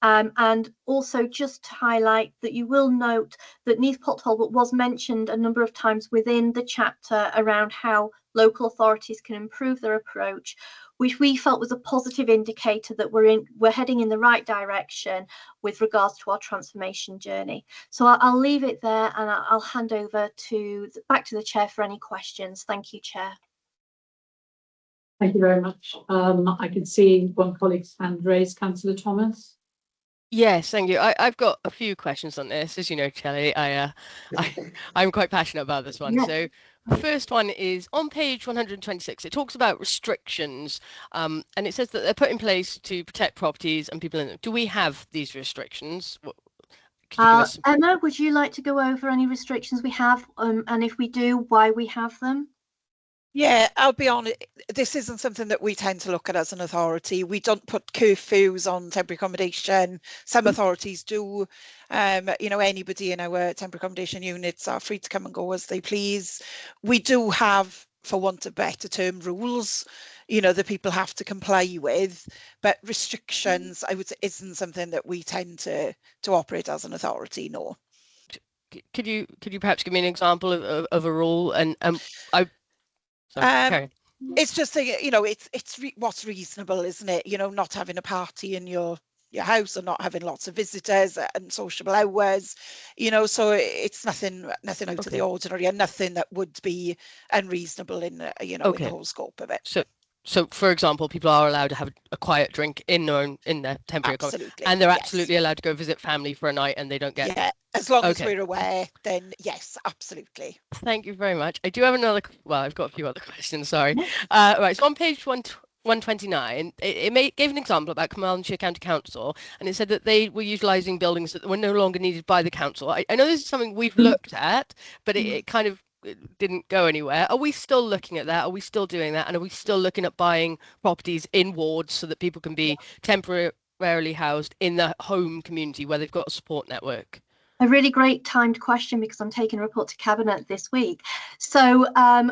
Speaker 2: And also just to highlight that you will note that Neath Talbot was mentioned a number of times within the chapter around how local authorities can improve their approach, which we felt was a positive indicator that we're heading in the right direction with regards to our transformation journey. So I'll leave it there and I'll hand over back to the Chair for any questions. Thank you, Chair.
Speaker 1: Thank you very much. I can see one colleague's hand raised, Councillor Thomas.
Speaker 12: Yes, thank you. I've got a few questions on this. As you know, Kelly, I'm quite passionate about this one.
Speaker 2: Yes.
Speaker 12: So the first one is on page 126. It talks about restrictions, and it says that they're put in place to protect properties and people in them. Do we have these restrictions? Could you give us some...
Speaker 2: Emma, would you like to go over any restrictions we have, and if we do, why we have them?
Speaker 18: Yeah, I'll be honest, this isn't something that we tend to look at as an authority. We don't put curfews on temporary accommodation. Some authorities do. You know, anybody in our temporary accommodation units are free to come and go as they please. We do have, for want of better term, rules, you know, that people have to comply with, but restrictions, I would say, isn't something that we tend to operate as an authority, no.
Speaker 12: Could you perhaps give me an example of a rule? And
Speaker 18: it's just you know, it's what's reasonable, isn't it? You know, not having a party in your house or not having lots of visitors and sociable hours, you know, so it's nothing out of the ordinary and nothing that would be unreasonable in you know, in the whole scope of it.
Speaker 12: So for example, people are allowed to have a quiet drink in their temporary accommodation, and they're absolutely allowed to go visit family for a night, and they don't get
Speaker 18: as long as we're aware, then yes, absolutely.
Speaker 12: Thank you very much. I do have another, well, I've got a few other questions, sorry. Right, so on page 129, it gave an example about Carmarthenshire County Council, and it said that they were utilising buildings that were no longer needed by the council. I know this is something we've looked at, but it kind of didn't go anywhere. Are we still looking at that? Are we still doing that? And are we still looking at buying properties in wards so that people can be temporarily housed in the home community where they've got a support network?
Speaker 2: A really great timed question, because I'm taking a report to Cabinet this week. So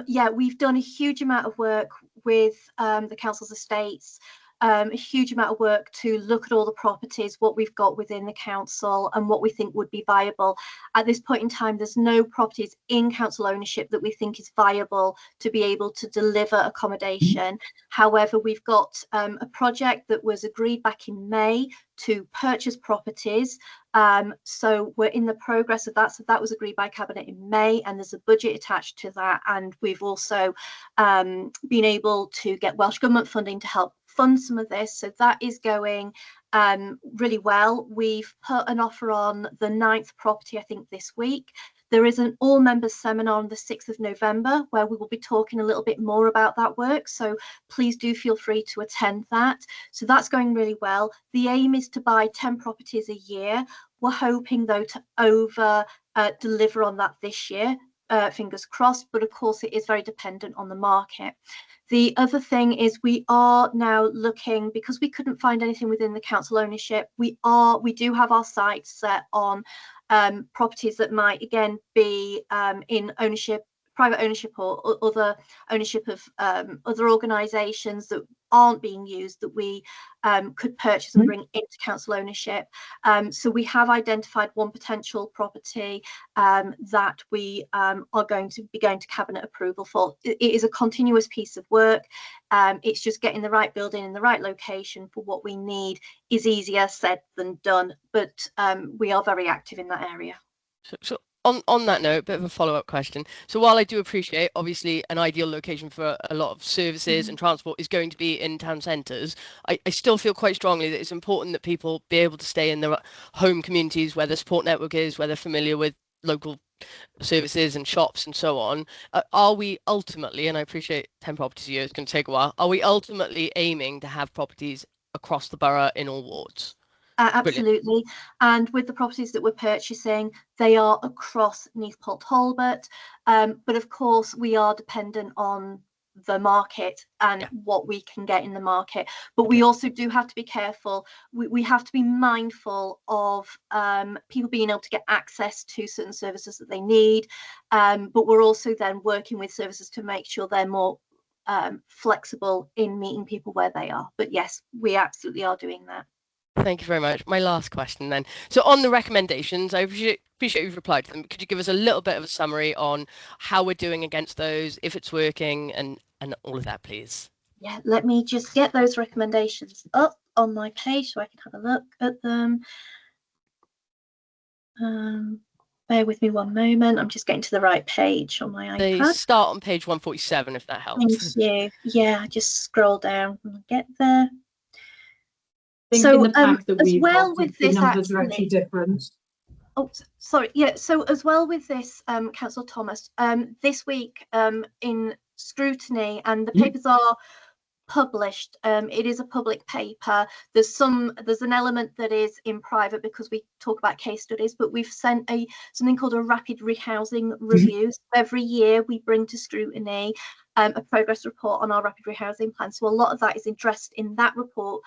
Speaker 2: yeah, we've done a huge amount of work with the council's estates, a huge amount of work to look at all the properties, what we've got within the council and what we think would be viable. At this point in time, there's no properties in council ownership that we think is viable to be able to deliver accommodation. However, we've got a project that was agreed back in May to purchase properties. So we're in the progress of that. So that was agreed by Cabinet in May, and there's a budget attached to that. And we've also been able to get Welsh Government funding to help fund some of this, so that is going really well. We've put an offer on the 9th property, I think, this week. There is an all members seminar on the 6th of November where we will be talking a little bit more about that work, so please do feel free to attend that. So that's going really well. The aim is to buy 10 properties a year. We're hoping though to over deliver on that this year, fingers crossed, but of course it is very dependent on the market. The other thing is we are now looking, because we couldn't find anything within the council ownership, we do have our sights set on properties that might again be in ownership, private ownership, or other ownership of other organisations that aren't being used, that we could purchase and bring into council ownership. So we have identified one potential property that we are going to be going to cabinet approval for. It is a continuous piece of work. It's just getting the right building in the right location for what we need is easier said than done, but we are very active in that area.
Speaker 12: So on that note, a bit of a follow-up question. So while I do appreciate, obviously, an ideal location for a lot of services and transport is going to be in town centres, I still feel quite strongly that it's important that people be able to stay in their home communities where the support network is, where they're familiar with local services and shops and so on. Are we ultimately, and I appreciate 10 properties a year is going to take a while, are we ultimately aiming to have properties across the borough in all wards?
Speaker 2: Absolutely. And with the properties that we're purchasing, they are across Neath, Talbot, but of course we are dependent on the market and what we can get in the market, but we also do have to be careful. We have to be mindful of people being able to get access to certain services that they need, but we're also then working with services to make sure they're more flexible in meeting people where they are. But yes, we absolutely are doing that.
Speaker 12: Thank you very much. My last question then. So on the recommendations, I appreciate you've replied to them. Could you give us a little bit of a summary on how we're doing against those, if it's working, and all of that, please?
Speaker 2: Yeah, let me just get those recommendations up on my page so I can have a look at them. Bear with me one moment. I'm just getting to the right page on my iPad.
Speaker 12: They start on page 147, if that helps.
Speaker 2: Thank you. Yeah, I just scroll down and get there.
Speaker 1: So in the pack that
Speaker 2: as
Speaker 1: we've
Speaker 2: well
Speaker 1: got,
Speaker 2: with
Speaker 1: the
Speaker 2: this
Speaker 1: numbers are actually different.
Speaker 2: Oh, sorry. Yeah. So as well with this, Councillor Thomas, this week in scrutiny, and the papers are published. It is a public paper. There's an element that is in private because we talk about case studies, but we've sent something called a rapid rehousing review. So every year we bring to scrutiny a progress report on our rapid rehousing plan. So a lot of that is addressed in that report,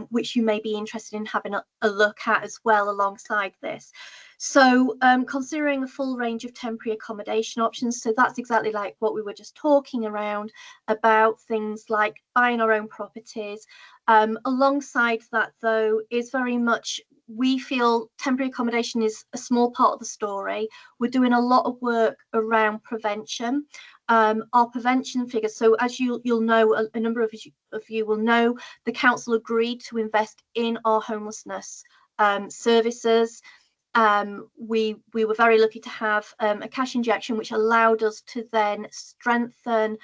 Speaker 2: which you may be interested in having a look at as well alongside this. So considering a full range of temporary accommodation options, so that's exactly like what we were just talking around about, things like buying our own properties. Alongside that though is very much, we feel temporary accommodation is a small part of the story. We're doing a lot of work around prevention. Our prevention figures, so as you'll know, a number of you will know, the council agreed to invest in our homelessness services. We were very lucky to have a cash injection which allowed us to then strengthen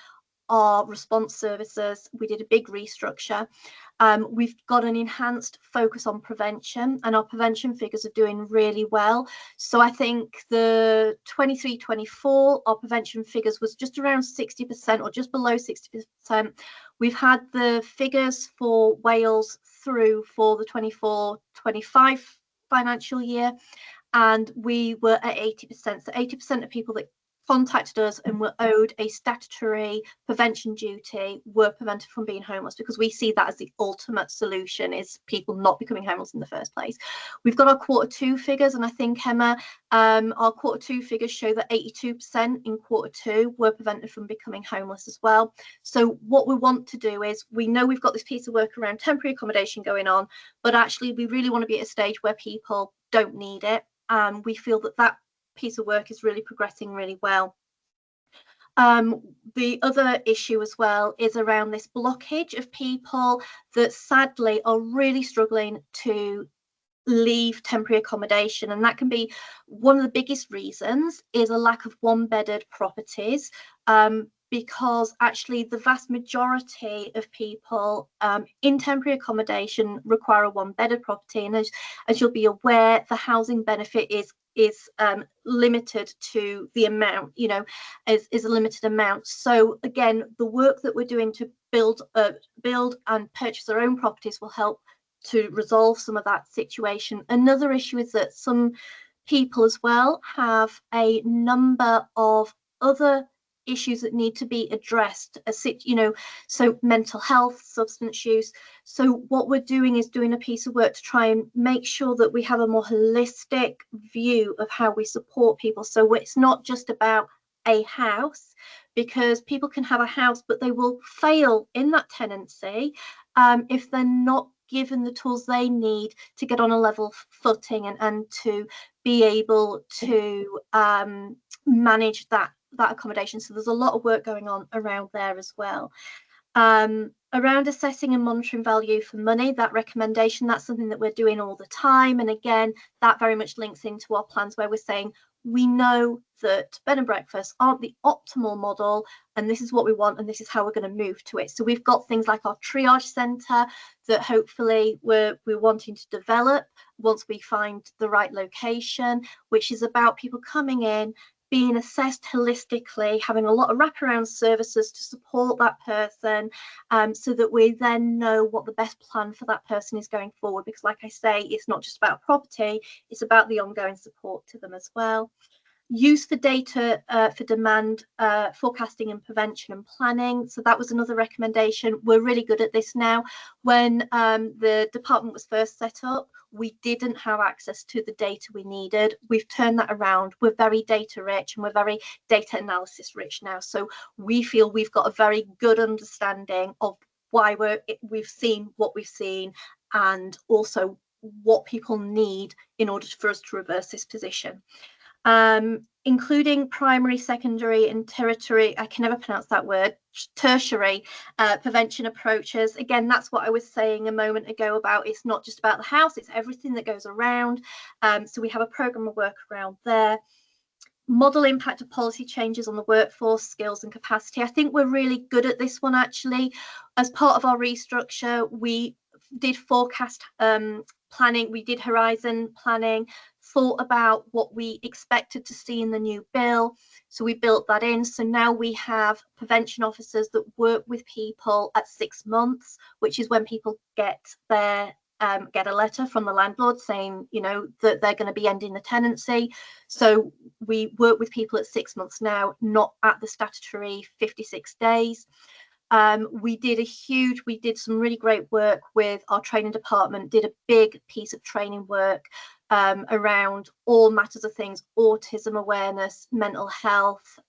Speaker 2: our response services. We did a big restructure. We've got an enhanced focus on prevention, and our prevention figures are doing really well. So I think the 23-24, our prevention figures was just around 60% or just below 60%. We've had the figures for Wales through for the 24-25 financial year, and we were at 80%. So 80% of people that contacted us and were owed a statutory prevention duty were prevented from being homeless, because we see that as the ultimate solution, is people not becoming homeless in the first place. We've got our Q2 figures, and I think, Emma, our Q2 figures show that 82% in Q2 were prevented from becoming homeless as well. So what we want to do is, we know we've got this piece of work around temporary accommodation going on, but actually we really want to be at a stage where people don't need it. We feel that that piece of work is really progressing really well. The other issue as well is around this blockage of people that sadly are really struggling to leave temporary accommodation, and that can be one of the biggest reasons is a lack of one-bedded properties. because actually the vast majority of people in temporary accommodation require a one-bedded property, and as you'll be aware, the housing benefit is limited to the amount, you know, is a limited amount. So again, the work that we're doing to build and purchase our own properties will help to resolve some of that situation. Another issue is that some people as well have a number of other issues that need to be addressed, you know, so mental health, substance use. So what we're doing is doing a piece of work to try and make sure that we have a more holistic view of how we support people. So it's not just about a house, because people can have a house but they will fail in that tenancy if they're not given the tools they need to get on a level footing and to be able to manage that accommodation. So there's a lot of work going on around there as well. Around assessing and monitoring value for money, that recommendation, that's something that we're doing all the time. And again, that very much links into our plans where we're saying we know that bed and breakfast aren't the optimal model, and this is what we want, and this is how we're going to move to it. So we've got things like our triage centre that hopefully we're wanting to develop once we find the right location, which is about people coming in, being assessed holistically, having a lot of wraparound services to support that person, so that we then know what the best plan for that person is going forward. Because like I say, it's not just about property, it's about the ongoing support to them as well. Use for data for demand forecasting and prevention and planning. So that was another recommendation. We're really good at this now. When the department was first set up, we didn't have access to the data we needed. We've turned that around. We're very data rich and we're very data analysis rich now. So we feel we've got a very good understanding of why we've seen what we've seen, and also what people need in order for us to reverse this position. Including primary, secondary and tertiary, I can never pronounce that word, tertiary prevention approaches. Again, that's what I was saying a moment ago about it's not just about the house, it's everything that goes around. So we have a programme of work around there. Model impact of policy changes on the workforce, skills and capacity. I think we're really good at this one actually. As part of our restructure, we did forecast planning, we did horizon planning, thought about what we expected to see in the new bill, so we built that in. So now we have prevention officers that work with people at 6 months, which is when people get their get a letter from the landlord saying, you know, that they're going to be ending the tenancy. So we work with people at 6 months now, not at the statutory 56 days. We did some really great work with our training department, did a big piece of training work around all matters of things, autism awareness, mental health,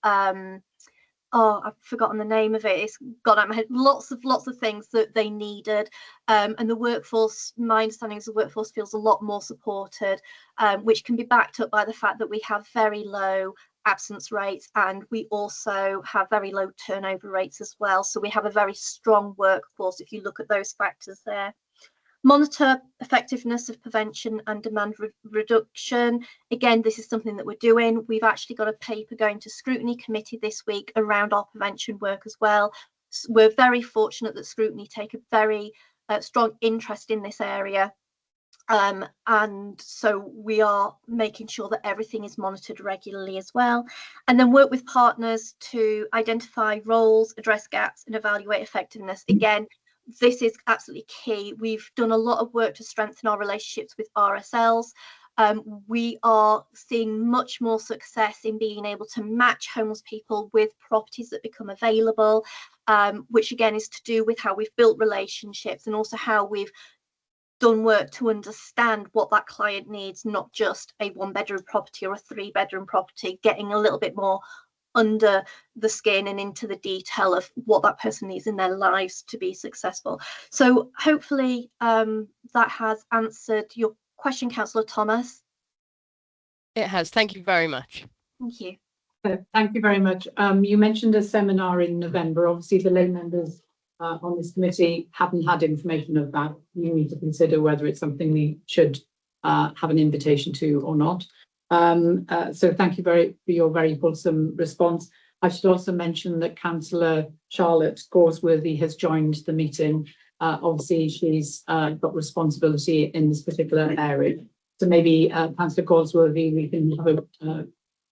Speaker 2: I've forgotten the name of it, it's gone out of my head, lots of things that they needed, and the workforce, my understanding is the workforce feels a lot more supported, which can be backed up by the fact that we have very low absence rates and we also have very low turnover rates as well. So we have a very strong workforce if you look at those factors there. Monitor effectiveness of prevention and demand reduction. Again, this is something that we're doing. We've actually got a paper going to scrutiny committee this week around our prevention work as well. So we're very fortunate that scrutiny take a very strong interest in this area. And so we are making sure that everything is monitored regularly as well, and then work with partners to identify roles, address gaps and evaluate effectiveness. Again, this is absolutely key. We've done a lot of work to strengthen our relationships with RSLs. We are seeing much more success in being able to match homeless people with properties that become available, which again is to do with how we've built relationships and also how we've done work to understand what that client needs, not just a 1-bedroom property or a 3-bedroom property, getting a little bit more under the skin and into the detail of what that person needs in their lives to be successful. So hopefully that has answered your question, Councillor Thomas.
Speaker 12: It has. Thank you very much.
Speaker 2: Thank you.
Speaker 1: Thank you very much. You mentioned a seminar in November. Obviously, the lay members on this committee haven't had information of that. You need to consider whether it's something we should have an invitation to or not. So thank you for your very fulsome response. I should also mention that Councillor Charlotte Goresworthy has joined the meeting. Obviously, she's got responsibility in this particular area. So maybe Councillor Goresworthy, we can have a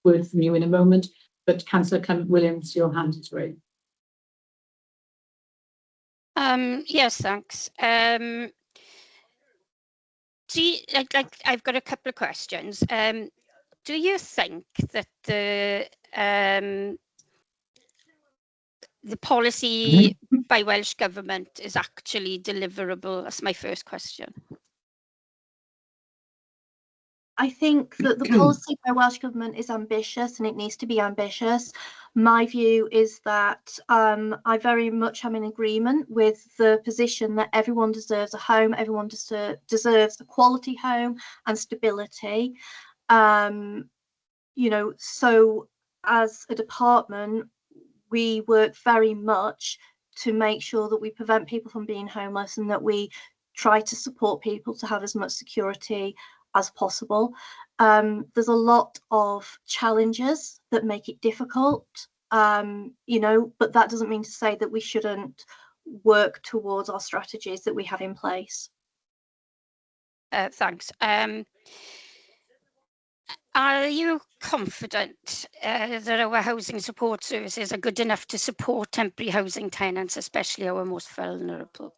Speaker 1: word from you in a moment. But Councillor Clement Williams, your hand is raised.
Speaker 14: Yes, thanks. I've got a couple of questions. Do you think that the policy by Welsh Government is actually deliverable? That's my first question.
Speaker 2: I think that the policy by Welsh Government is ambitious and it needs to be ambitious. My view is that I very much am in agreement with the position that everyone deserves a home, everyone deserves a quality home and stability. You know, so as a department, we work very much to make sure that we prevent people from being homeless and that we try to support people to have as much security as possible. There's a lot of challenges that make it difficult, you know, but that doesn't mean to say that we shouldn't work towards our strategies that we have in place.
Speaker 14: Thanks. Are you confident that our housing support services are good enough to support temporary housing tenants, especially our most vulnerable?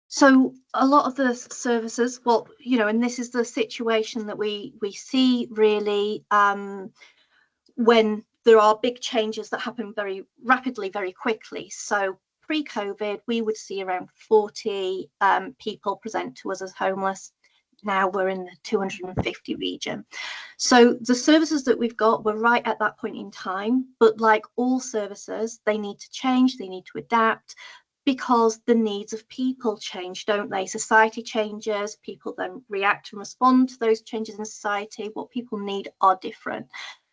Speaker 2: So a lot of the services, well, you know, and this is the situation that we see really when there are big changes that happen very rapidly, very quickly. So pre-COVID, we would see around 40 people present to us as homeless. Now we're in the 250 region. So the services that we've got were right at that point in time, but like all services, they need to change, they need to adapt, because the needs of people change, don't they? Society changes, people then react and respond to those changes in society. What people need are different.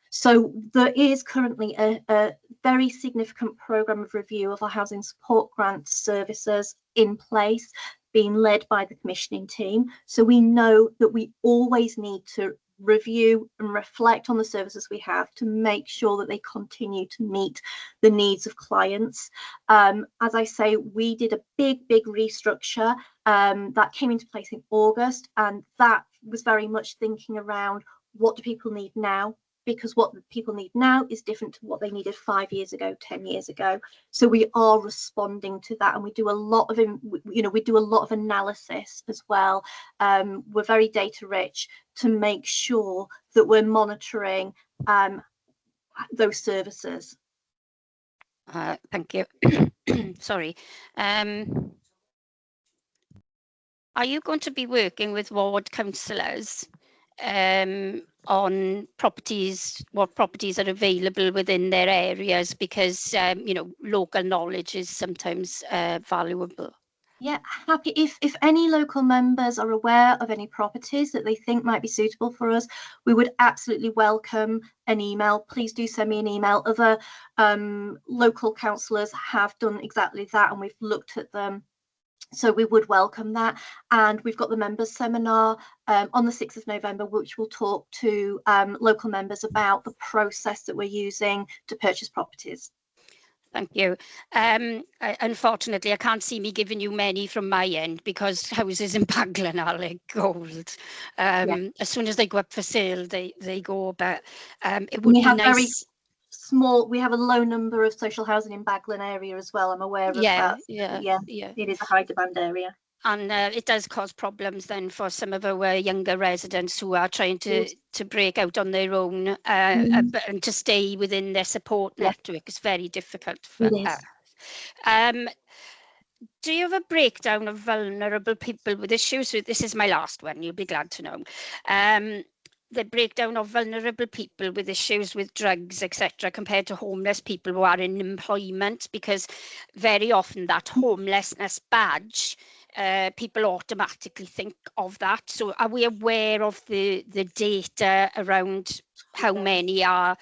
Speaker 2: So there is currently a very significant programme of review of our housing support grant services in place, being led by the commissioning team. So we know that we always need to review and reflect on the services we have to make sure that they continue to meet the needs of clients. As I say, we did a big restructure that came into place in August, and that was very much thinking around what do people need now, because what people need now is different to what they needed 5 years ago, 10 years ago. So we are responding to that, and we do a lot of, you know, we do a lot of analysis as well. We're very data rich to make sure that we're monitoring those services.
Speaker 14: Thank you. Sorry. Are you going to be working with ward councillors on properties, what properties are available within their areas, because you know, local knowledge is sometimes valuable?
Speaker 2: Yeah, happy. If any local members are aware of any properties that they think might be suitable for us, we would absolutely welcome an email. Please do send me an email. Other local councillors have done exactly that, and we've looked at them. So we would welcome that. And we've got the members seminar on the 6th of November, which will talk to local members about the process that we're using to purchase properties.
Speaker 14: Thank you. Unfortunately, I can't see me giving you many from my end, because houses in Baglan are like gold. As soon as they go up for sale, they go. But it would be nice. Very
Speaker 2: small. We have a low number of social housing in Baglan area as well. I'm aware of that. Yeah. It is a high demand area.
Speaker 14: And it does cause problems then for some of our younger residents who are trying to break out on their own and to stay within their support network. It's very difficult for that. Do you have a breakdown of vulnerable people with issues? So this is my last one, you'll be glad to know. The breakdown of vulnerable people with issues with drugs, etc., compared to homeless people who are in employment, because very often that homelessness badge, people automatically think of that. So are we aware of the data around how many are,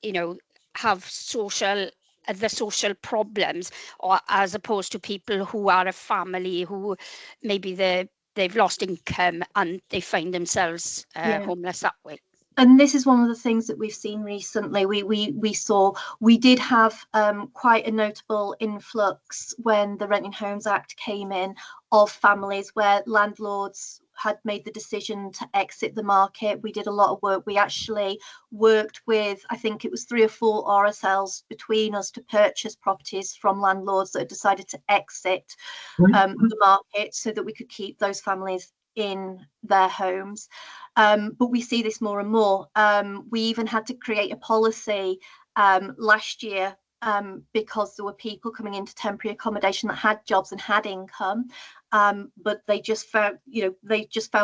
Speaker 14: you know, have the social problems, or as opposed to people who are a family who maybe they've lost income and they find themselves homeless that way?
Speaker 2: And this is one of the things that we've seen recently. We did have quite a notable influx when the Renting Homes Act came in of families where landlords had made the decision to exit the market. We did a lot of work. We actually worked with, I think it was 3 or 4 RSLs between us to purchase properties from landlords that had decided to exit the market so that we could keep those families in their homes. But we see this more and more. We even had to create a policy last year because there were people coming into temporary accommodation that had jobs and had income, but they just found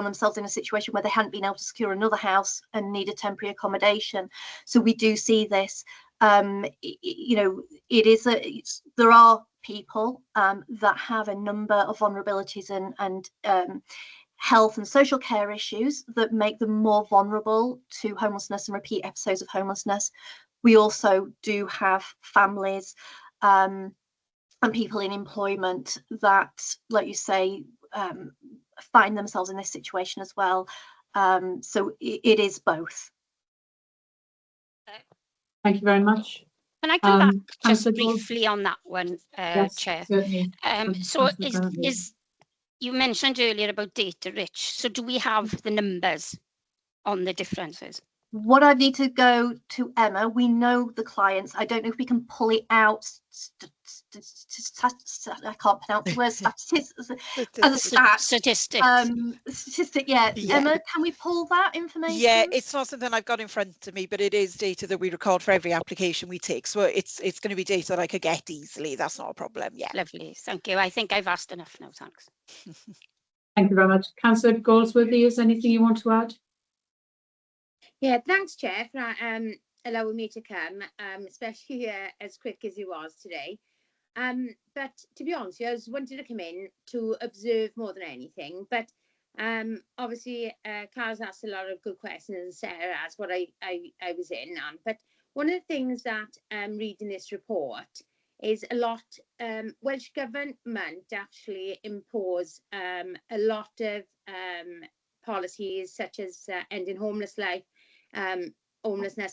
Speaker 2: themselves in a situation where they hadn't been able to secure another house and needed temporary accommodation. So we do see this. There are people that have a number of vulnerabilities and health and social care issues that make them more vulnerable to homelessness and repeat episodes of homelessness. We also do have families and people in employment that, like you say, find themselves in this situation as well. So it is both.
Speaker 1: Thank you very much.
Speaker 14: Can I come back just
Speaker 1: Councillor
Speaker 14: briefly on that one,
Speaker 1: Yes,
Speaker 14: Chair?
Speaker 1: certainly.
Speaker 14: So
Speaker 1: Councillor
Speaker 14: is you mentioned earlier about data rich. So do we have the numbers on the differences?
Speaker 2: What I need to go to Emma, we know the clients. I don't know if we can pull it out. I can't pronounce the word statistics as a stat. Statistic, yeah. Emma, can we pull that information?
Speaker 18: Yeah, it's not something I've got in front of me, but it is data that we record for every application we take. So it's going to be data that I could get easily. That's not a problem. Yeah.
Speaker 14: Lovely. Thank you. I think I've asked enough now. Thanks.
Speaker 1: Thank you very much. Councillor Goldsworthy, is anything you want to add?
Speaker 19: Yeah, thanks, Chair, for allowing me to come, especially as quick as you was today. But to be honest, I just wanted to come in to observe more than anything. But obviously, Carl's asked a lot of good questions, and Sarah asked what I was in on. But one of the things that reading this report is a lot. Welsh Government actually impose a lot of policies such as ending homelessness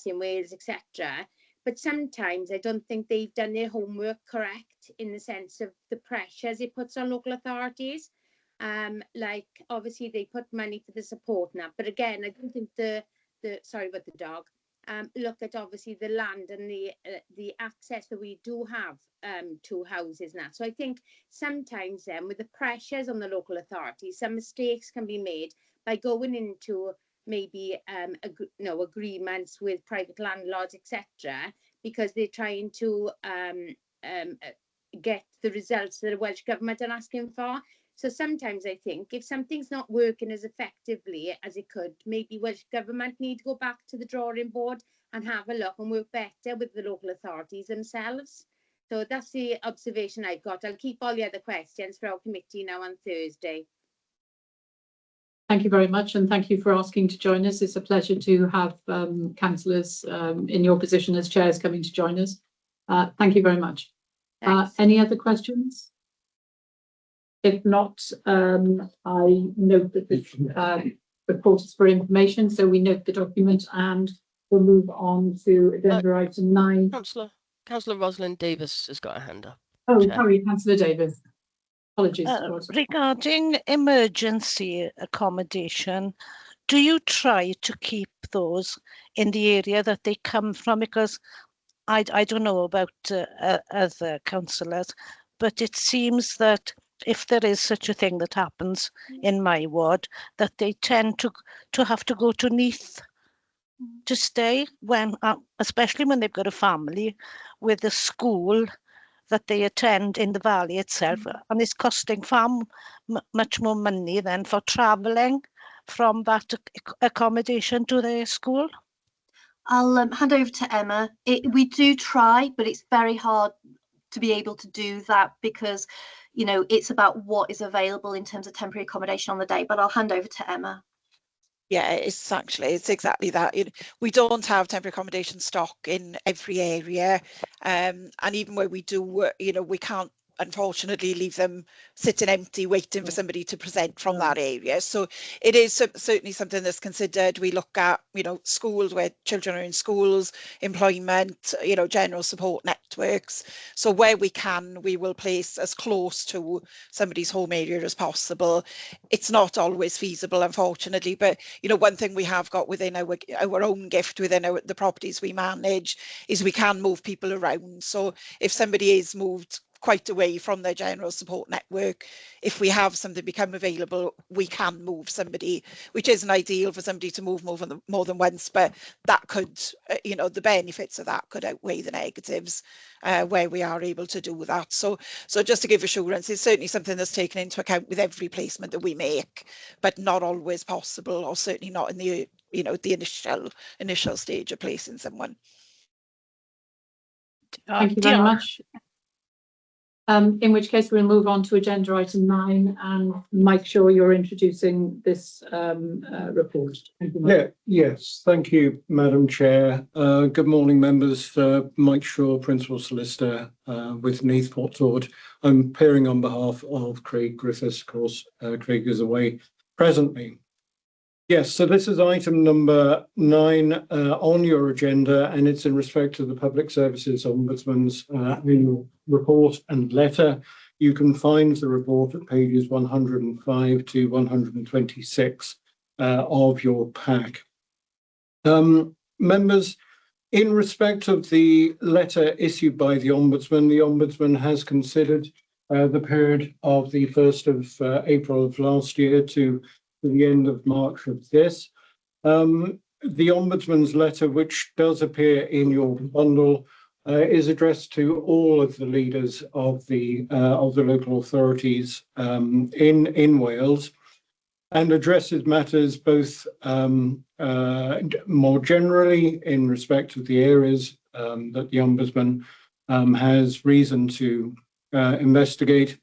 Speaker 19: in Wales, etc. But sometimes I don't think they've done their homework correct in the sense of the pressures it puts on local authorities. Like obviously they put money for the support now, but again, I don't think sorry about the dog. Look at obviously the land and the access that we do have to houses now. So I think sometimes then with the pressures on the local authorities, some mistakes can be made by going into maybe agreements with private landlords, etc., because they're trying to get the results that the Welsh Government are asking for. So sometimes I think if something's not working as effectively as it could, maybe Welsh Government need to go back to the drawing board and have a look and work better with the local authorities themselves. So that's the observation I've got. I'll keep all the other questions for our committee now on Thursday.
Speaker 1: Thank you very much, and thank you for asking to join us. It's a pleasure to have councillors in your position as chairs coming to join us. Thank you very much. Any other questions? If not, I note that the report is for information, so we note the document and we'll move on to agenda item 9.
Speaker 12: Councillor Rosalind Davis has got a hand up.
Speaker 1: Oh, sorry, Councillor Davis. Apologies.
Speaker 20: Regarding emergency accommodation, do you try to keep those in the area that they come from? Because I don't know about other councillors, but it seems that if there is such a thing that happens in my ward, that they tend to have to go to Neath to stay, when especially when they've got a family with a school that they attend in the valley itself, and it's costing far much more money than for travelling from that accommodation to their school.
Speaker 2: I'll hand over to Emma. We do try, but it's very hard to be able to do that because, you know, it's about what is available in terms of temporary accommodation on the day. But I'll hand over to Emma.
Speaker 18: Yeah, it's exactly that. We don't have temporary accommodation stock in every area, and even where we do, we can't unfortunately leave them sitting empty waiting for somebody to present from that area. So it is certainly something that's considered. We look at, you know, schools where children are in schools, employment, you know, general support networks. So where we can, we will place as close to somebody's home area as possible. It's not always feasible, unfortunately, but you know, one thing we have got within our own gift within the properties we manage is we can move people around. So if somebody is moved quite away from their general support network, if we have something become available, we can move somebody, which isn't ideal for somebody to move more than once, but that could, you know, the benefits of that could outweigh the negatives where we are able to do that. So just to give assurance, it's certainly something that's taken into account with every placement that we make, but not always possible, or certainly not in the, you know, the initial stage of placing someone.
Speaker 1: Thank you very much. In which case we'll move on to agenda item 9, and Mike Shaw, you're introducing this report. Thank you, Mike.
Speaker 6: Yes, thank you, Madam Chair. Good morning, members. Mike Shaw, Principal Solicitor with Neath, Port Talbot. I'm appearing on behalf of Craig Griffiths. Of course, Craig is away presently. Yes, so this is item number 9 on your agenda, and it's in respect to the Public Services Ombudsman's annual report and letter. You can find the report at pages 105 to 126 of your pack. Members, in respect of the letter issued by the Ombudsman has considered the period of the 1st of April of last year to the end of March of this. The Ombudsman's letter, which does appear in your bundle, is addressed to all of the leaders of the local authorities in Wales, and addresses matters both more generally in respect of the areas that the Ombudsman has reason to investigate,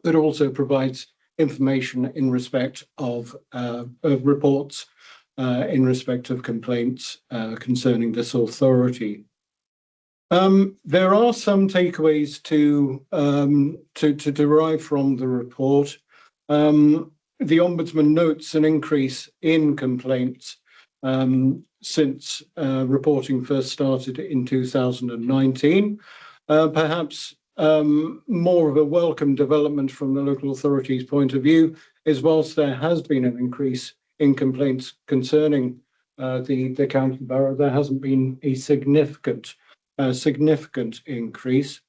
Speaker 6: but also provides information in respect of reports in respect of complaints concerning this authority. There are some takeaways to derive from the report. The Ombudsman notes an increase in complaints since reporting first started in 2019. Perhaps more of a welcome development from the local authority's point of view is, whilst there has been an increase in complaints concerning the county borough, there hasn't been a significant increase.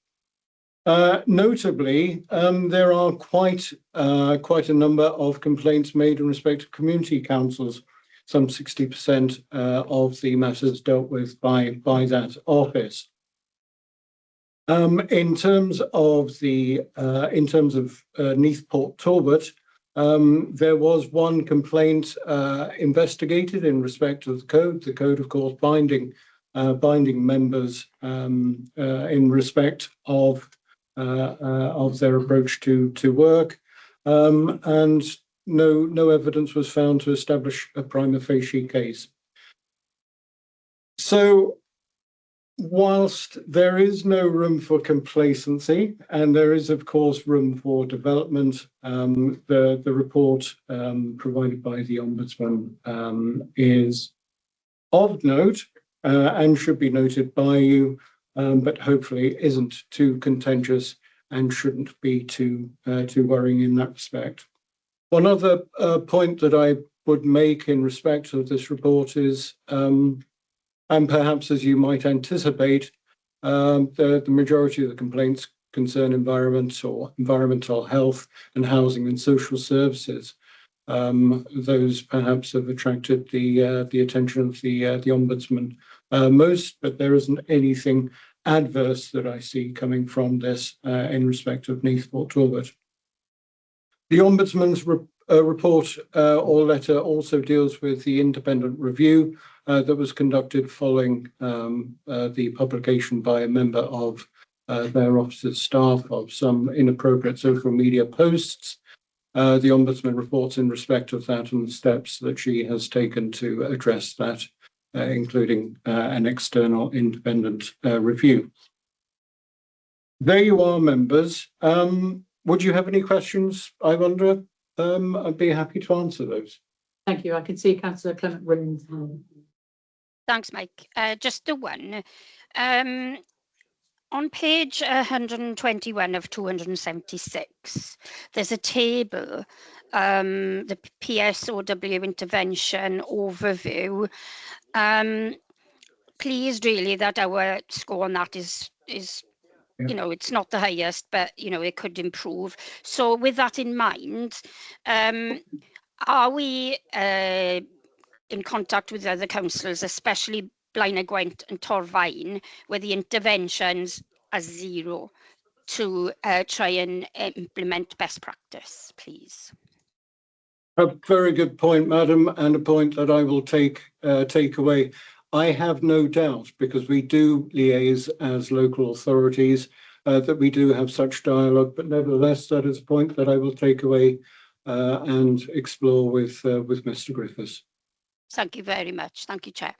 Speaker 6: Notably, there are quite a number of complaints made in respect of community councils. Some 60% of the matters dealt with by that office. In terms of Neath Port Talbot, there was one complaint investigated in respect of the code. The code, of course, binding members in respect of their approach to work, and no evidence was found to establish a prima facie case. So, whilst there is no room for complacency, and there is, of course, room for development, the report provided by the Ombudsman is of note and should be noted by you, but hopefully isn't too contentious and shouldn't be too worrying in that respect. One other point that I would make in respect of this report is, and perhaps as you might anticipate, the majority of the complaints concern environmental health and housing and social services. Those perhaps have attracted the attention of the Ombudsman most, but there isn't anything adverse that I see coming from this in respect of Neath Port Talbot. The Ombudsman's report or letter also deals with the independent review that was conducted following the publication by a member of their office's staff of some inappropriate social media posts. The Ombudsman reports in respect of that and the steps that she has taken to address that, including an external independent review. There you are, members. Would you have any questions, I wonder? I'd be happy to answer those.
Speaker 1: Thank you. I can see Councillor Clement Williams.
Speaker 14: Thanks, Mike. Just the one. On page 121 of 276, there's a table, the PSOW intervention overview. Pleased really that our score on that is you know, it's not the highest, but you know, it could improve. So with that in mind, are we in contact with other councils, especially Blaenau Gwent and Torfaen, where the interventions are zero, to try and implement best practice, please?
Speaker 6: A very good point, madam, and a point that I will take away. I have no doubt, because we do liaise as local authorities, that we do have such dialogue, but nevertheless, that is a point that I will take away and explore with Mr. Griffiths.
Speaker 14: Thank you very much. Thank you, Chair.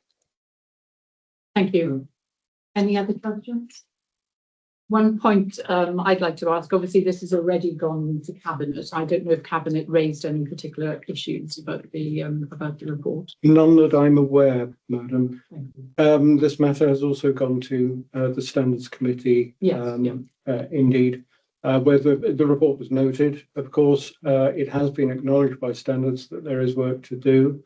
Speaker 1: Thank you. Any other questions? One point I'd like to ask, obviously this has already gone to Cabinet. I don't know if Cabinet raised any particular issues about the report.
Speaker 6: None that I'm aware, madam. This matter has also gone to the Standards Committee, indeed, where the report was noted. Of course, it has been acknowledged by Standards that there is work to do.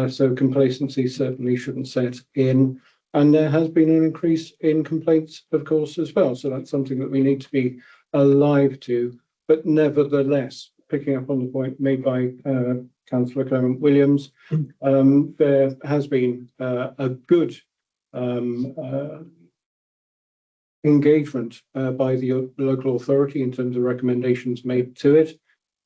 Speaker 6: So complacency certainly shouldn't set in. And there has been an increase in complaints, of course, as well. So that's something that we need to be alive to. But nevertheless, picking up on the point made by Councillor Clement Williams, there has been a good engagement by the local authority in terms of recommendations made to it.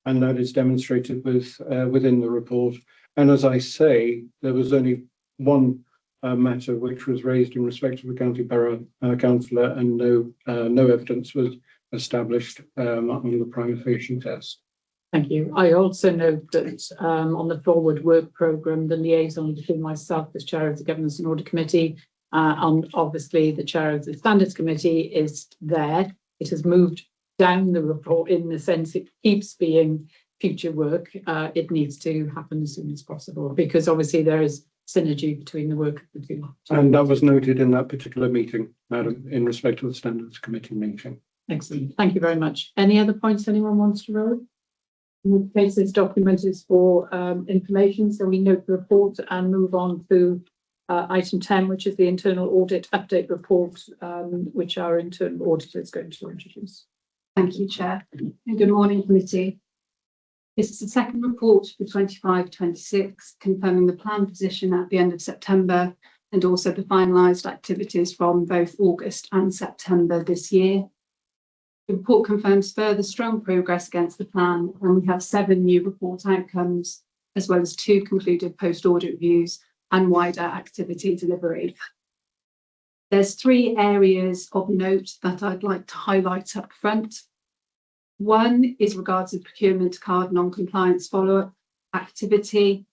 Speaker 6: And that is demonstrated within the report. And as I say, there was only one matter which was raised in respect of the county borough councillor, and no evidence was established on the prima facie test.
Speaker 1: Thank you. I also note that on the forward work programme, the liaison between myself as chair of the Governance and Audit Committee and obviously the chair of the Standards Committee is there. It has moved down the report in the sense it keeps being future work. It needs to happen as soon as possible, because obviously there is synergy between the work of the two.
Speaker 6: And that was noted in that particular meeting, madam, in respect to the Standards Committee meeting.
Speaker 1: Excellent. Thank you very much. Any other points anyone wants to raise? In case this document is for information, so we note the report and move on to item 10, which is the internal audit update report, which our internal auditor is going to introduce.
Speaker 11: Thank you, Chair. And good morning, committee. This is the second report for 25-26, confirming the planned position at the end of September and also the finalised activities from both August and September this year. The report confirms further strong progress against the plan, and we have 7 new report outcomes, as well as 2 concluded post-audit reviews and wider activity delivery. There's 3 areas of note that I'd like to highlight up front. One is regards to procurement card non-compliance follow-up activity.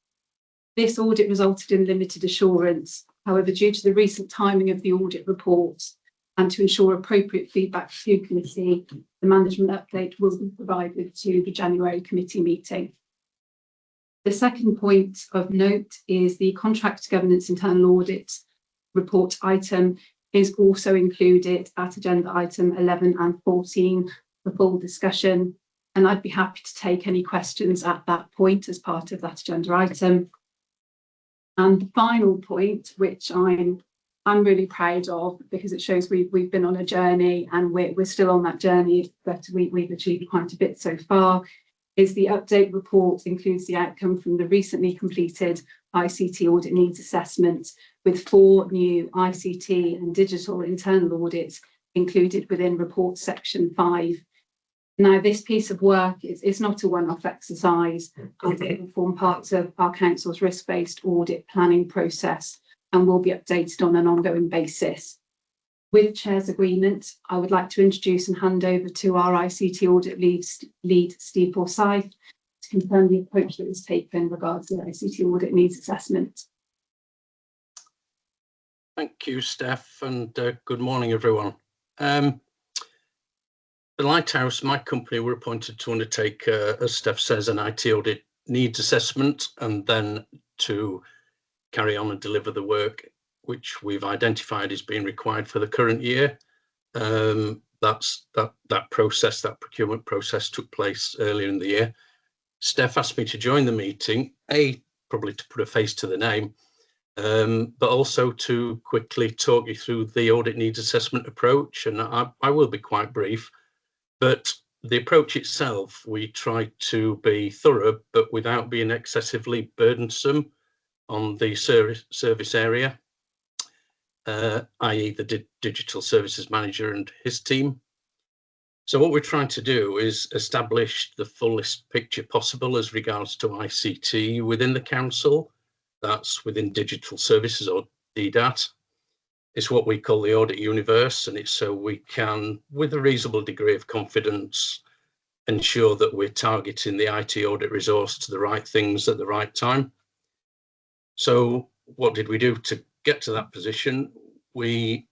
Speaker 11: This audit resulted in limited assurance. However, due to the recent timing of the audit report and to ensure appropriate feedback to committee, the management update will be provided to the January committee meeting. The second point of note is the contract governance internal audit report item is also included at agenda item 11 and 14 for full discussion, and I'd be happy to take any questions at that point as part of that agenda item. And the final point, which I'm really proud of, because it shows we've been on a journey and we're still on that journey, but we've achieved quite a bit so far, is the update report includes the outcome from the recently completed ICT audit needs assessment, with 4 new ICT and digital internal audits included within report section 5. Now, this piece of work is not a one-off exercise. It will form part of our council's risk-based audit planning process and will be updated on an ongoing basis. With Chair's agreement, I would like to introduce and hand over to our ICT audit lead Steve Forsyth, to confirm the approach that was taken in regards to the ICT audit needs assessment.
Speaker 21: Thank you, Steph, and good morning, everyone.
Speaker 7: Lighthouse, my company, were appointed to undertake, as Steph says, an IT audit needs assessment, and then to carry on and deliver the work which we've identified as being required for the current year. That process, that procurement process, took place earlier in the year. Steph asked me to join the meeting, probably to put a face to the name, but also to quickly talk you through the audit needs assessment approach. And I will be quite brief, but the approach itself, we try to be thorough, but without being excessively burdensome on the service area, i.e. the digital services manager and his team. So what we're trying to do is establish the fullest picture possible as regards to ICT within the council. That's within digital services, or DDAT. It's what we call the audit universe, and it's so we can, with a reasonable degree of confidence, ensure that we're targeting the IT audit resource to the right things at the right time. So what did we do to get to that position? We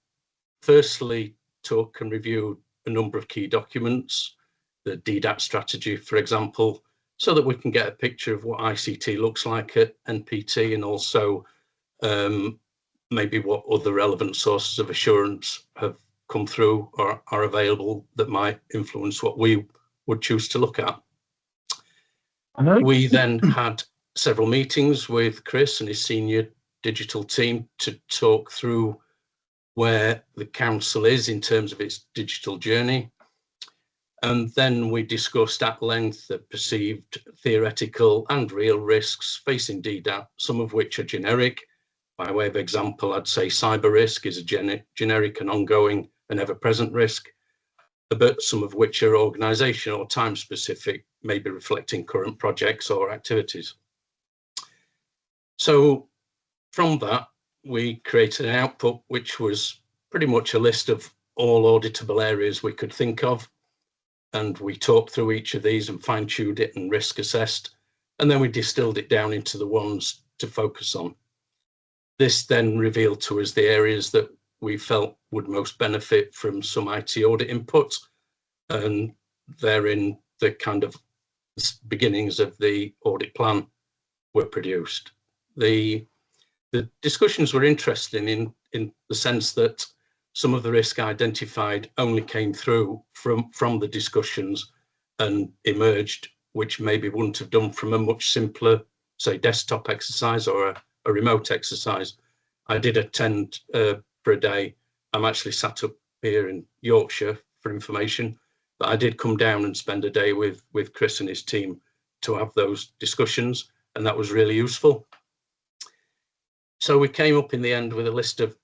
Speaker 7: firstly took and reviewed a number of key documents, the DDAT strategy, for example, so that we can get a picture of what ICT looks like at NPT, and also maybe what other relevant sources of assurance have come through or are available that might influence what we would choose to look at. We then had several meetings with Chris and his senior digital team to talk through where the council is in terms of its digital journey. And then we discussed at length the perceived theoretical and real risks facing DDAT, some of which are generic. By way of example, I'd say cyber risk is a generic and ongoing and ever-present risk, but some of which are organisational or time-specific, maybe reflecting current projects or activities. So from that, we created an output which was pretty much a list of all auditable areas we could think of. And we talked through each of these and fine-tuned it and risk assessed. And then we distilled it down into the ones to focus on. This then revealed to us the areas that we felt would most benefit from some IT audit input. And therein, the kind of beginnings of the audit plan were produced. The discussions were interesting in the sense that some of the risk identified only came through from the discussions and emerged, which maybe wouldn't have done from a much simpler, say, desktop exercise or a remote exercise. I did attend for a day. I'm actually sat up here in Yorkshire for information, but I did come down and spend a day with Chris and his team to have those discussions, and that was really useful. So we came up in the end with a list of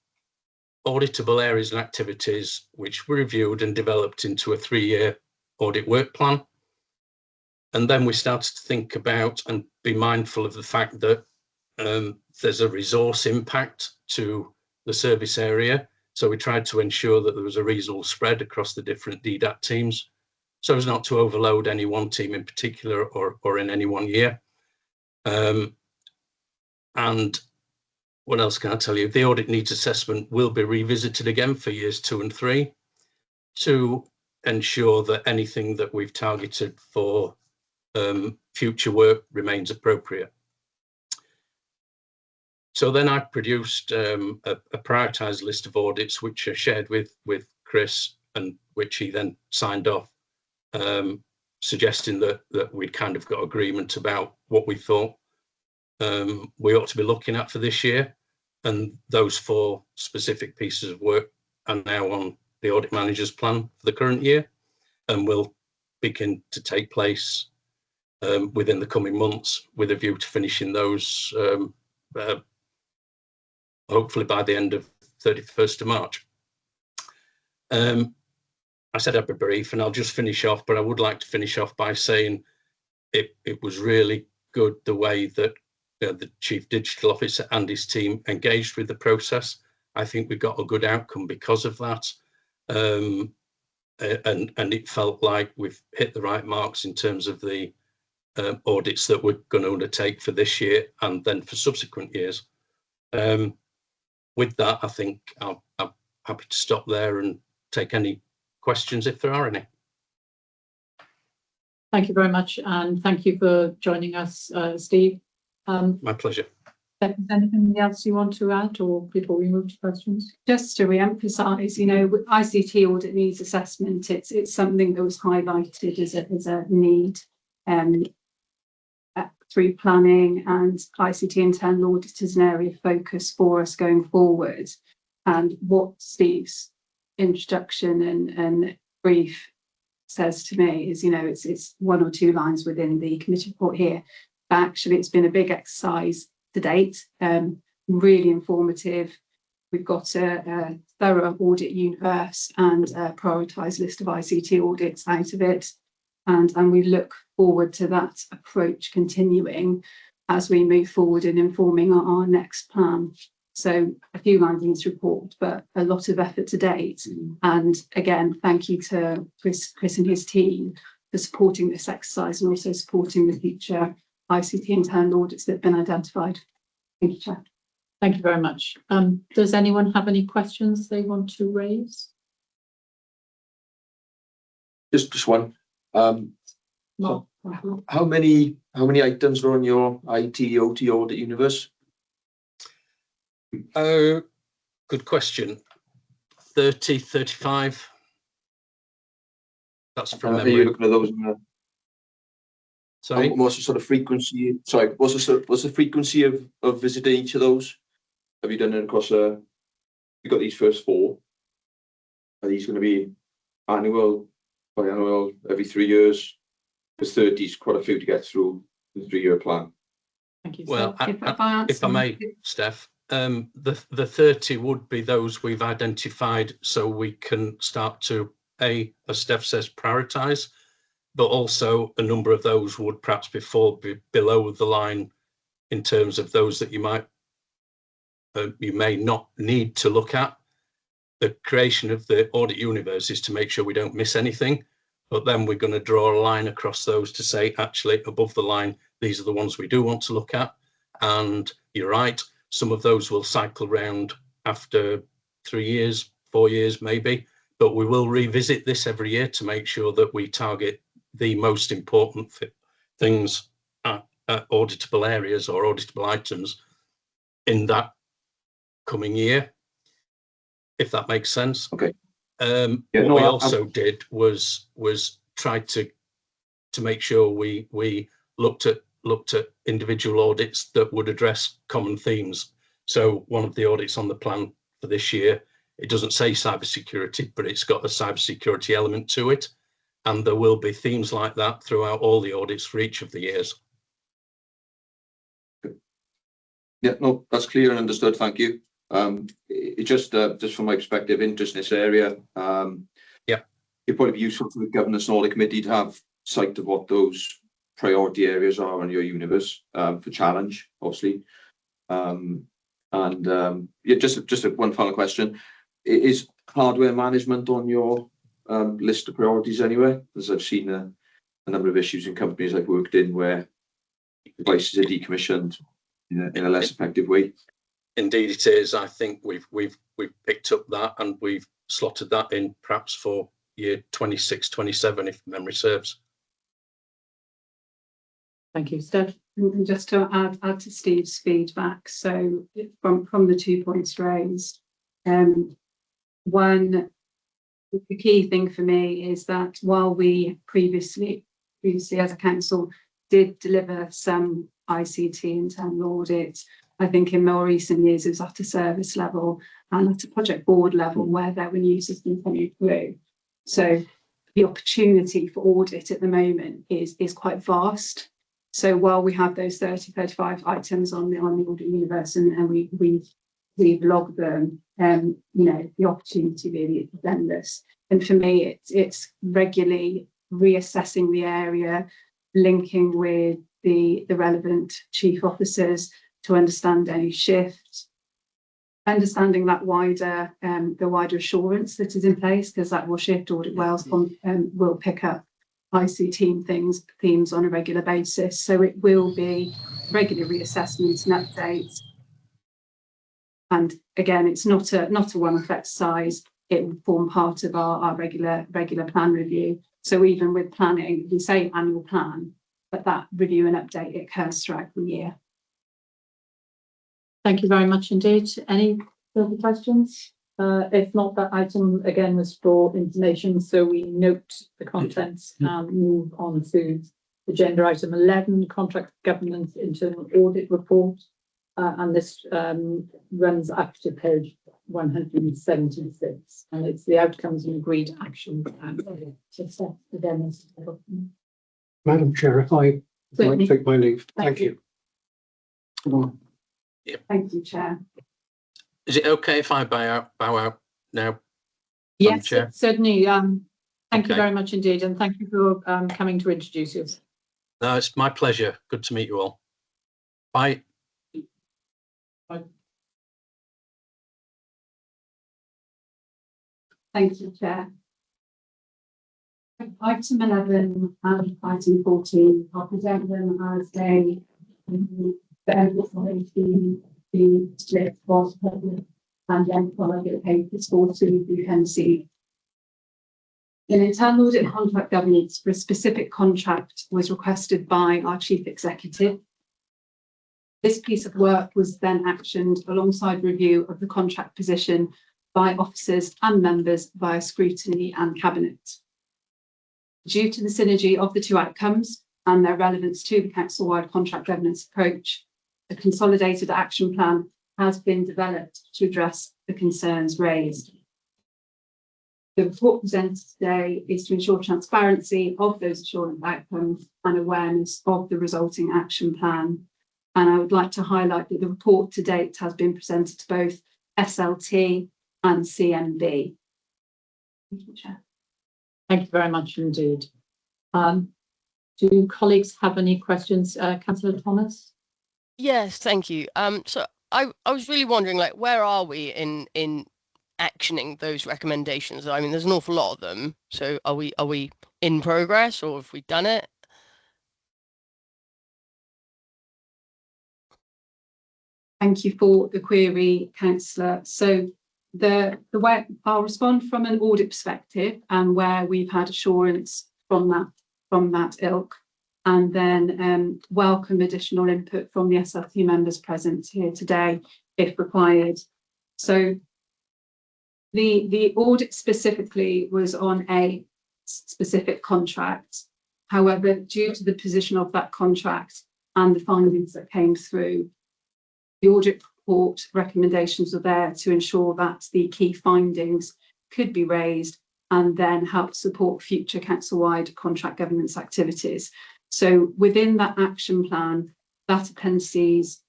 Speaker 7: auditable areas and activities which were reviewed and developed into a 3-year audit work plan. And then we started to think about and be mindful of the fact that there's a resource impact to the service area. So we tried to ensure that there was a reasonable spread across the different DDAT teams, so as not to overload any one team in particular or in any one year. And what else can I tell you? The audit needs assessment will be revisited again for years 2 and 3 to ensure that anything that we've targeted for future work remains appropriate. So then I produced a prioritised list of audits which are shared with Chris, and which he then signed off, suggesting that we'd kind of got agreement about what we thought we ought to be looking at for this year. And those 4 specific pieces of work are now on the audit manager's plan for the current year, and will begin to take place within the coming months, with a view to finishing those hopefully by the end of 31st of March. I said I'd be brief, and I'll just finish off, but I would like to finish off by saying it was really good the way that the Chief Digital Officer and his team engaged with the process. I think we got a good outcome because of that. And it felt like we've hit the right marks in terms of the audits that we're going to undertake for this year and then for subsequent years. With that, I think I'm happy to stop there and take any questions if there are any.
Speaker 1: Thank you very much, and thank you for joining us, Steve.
Speaker 7: My pleasure.
Speaker 1: Is there anything else you want to add, or before we move to questions?
Speaker 11: Just to re-emphasise, you know, ICT audit needs assessment. It's something that was highlighted as a need through planning, and ICT internal audit is an area of focus for us going forward. And what Steve's introduction and brief says to me is, you know, it's one or two lines within the committee report here, but actually it's been a big exercise to date, really informative. We've got a thorough audit universe and a prioritised list of ICT audits out of it, and we look forward to that approach continuing as we move forward in informing our next plan. So a few lines in this report, but a lot of effort to date. And again, thank you to Chris and his team for supporting this exercise and also supporting the future ICT internal audits that have been identified. Thank you, Chair.
Speaker 1: Thank you very much. Does anyone have any questions they want to raise?
Speaker 5: Just one.
Speaker 1: No.
Speaker 5: How many items are on your IT OT audit universe?
Speaker 7: Oh, good question. 30, 35. That's from
Speaker 5: Are you
Speaker 7: memory.
Speaker 5: looking at those?
Speaker 7: Sorry?
Speaker 5: What's the sort of frequency? Sorry, what's the frequency of visiting each of those? Have you done it across you got these first 4? Are these going to be annual, biannual, every 3 years? Because 30 is quite a few to get through the 3-year plan.
Speaker 1: Thank you.
Speaker 7: Well,
Speaker 1: So
Speaker 7: if I may, Steph, the 30 would be those we've identified, so we can start to, as Steph says, prioritise, but also a number of those would perhaps be below the line in terms of those that you may not need to look at. The creation of the audit universe is to make sure we don't miss anything, but then we're going to draw a line across those to say, actually, above the line, these are the ones we do want to look at. And you're right, some of those will cycle round after 3 years, 4 years maybe, but we will revisit this every year to make sure that we target the most important things, auditable areas or auditable items in that coming year, if that makes sense.
Speaker 5: Okay.
Speaker 7: What we also did was try to make sure we looked at individual audits that would address common themes. So one of the audits on the plan for this year, it doesn't say cybersecurity, but it's got a cybersecurity element to it. And there will be themes like that throughout all the audits for each of the years.
Speaker 5: Yeah, no, that's clear and understood. Thank you. It just from my perspective, interest in this area.
Speaker 7: Yeah,
Speaker 5: it'd probably be useful for the governance and audit committee to have sight of what those priority areas are in your universe for challenge, obviously. Yeah, just one final question: is hardware management on your list of priorities anyway? As I've seen a number of issues in companies I've worked in where devices are decommissioned in a less effective way.
Speaker 7: Indeed, it is. I think we've picked up that and we've slotted that in perhaps for year 26, 27, if memory serves.
Speaker 1: Thank you, Steph.
Speaker 11: And just to add to Steve's feedback, so from the 2 points raised, one, the key thing for me is that while we previously as a council did deliver some ICT internal audits, I think in more recent years it was at a service level and at a project board level where there were new systems coming through. So the opportunity for audit at the moment is quite vast. So while we have those 30, 35 items on the audit universe and we've logged them, you know, the opportunity really is endless. And for me, it's regularly reassessing the area, linking with the relevant chief officers to understand any shifts, understanding that the wider assurance that is in place, because that will shift. Audit Wales will pick up ICT themes on a regular basis. So it will be regular reassessments and updates. And again, it's not a one-off exercise. it will form part of our regular plan review. So even with planning, we say annual plan, but that review and update occurs throughout the year.
Speaker 1: Thank you very much indeed. Any further questions? If not, that item again was for information, so we note the contents and move on to agenda item 11, contract governance internal audit report, and this runs up to page 176, and it's the outcomes and agreed action plan.
Speaker 6: Madam Chair, if I might take my leave. Thank you.
Speaker 11: Thank you, Chair.
Speaker 21: Is it okay if I bow out now?
Speaker 1: Yes,
Speaker 21: Chair?
Speaker 1: certainly. Thank you
Speaker 21: Okay.
Speaker 1: very much indeed, and thank you for coming to introduce us.
Speaker 21: No, it's my pleasure. Good to meet you all. Bye.
Speaker 11: Thank you, Chair. Item 11 and item 14, I'll present them as they emphasise the split was public and then followed at pages 42 you can see. An internal audit contract governance for a specific contract was requested by our Chief Executive. This piece of work was then actioned alongside review of the contract position by officers and members via scrutiny and cabinet. Due to the synergy of the two outcomes and their relevance to the council-wide contract governance approach, a consolidated action plan has been developed to address the concerns raised. The report presented today is to ensure transparency of those assurance outcomes and awareness of the resulting action plan. And I would like to highlight that the report to date has been presented to both SLT and CMB. Thank you, Chair.
Speaker 1: Thank you very much indeed. Do colleagues have any questions? Councillor Thomas?
Speaker 12: Yes, thank you. So I was really wondering, like, where are we in actioning those recommendations? I mean, there's an awful lot of them. So are we in progress, or have we done it?
Speaker 11: Thank you for the query, Councillor. So the way I'll respond from an audit perspective and where we've had assurance from that ilk, and then welcome additional input from the SLT members present here today if required. So the audit specifically was on a specific contract. However, due to the position of that contract and the findings that came through, the audit report recommendations are there to ensure that the key findings could be raised and then help support future council-wide contract governance activities. So within that action plan, that appendices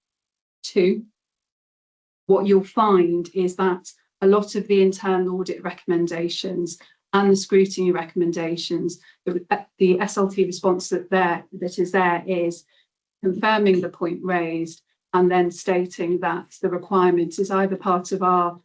Speaker 11: 2, what you'll find is that a lot of the internal audit recommendations and the scrutiny recommendations, the SLT response that is there is confirming the point raised and then stating that the requirement is either part of our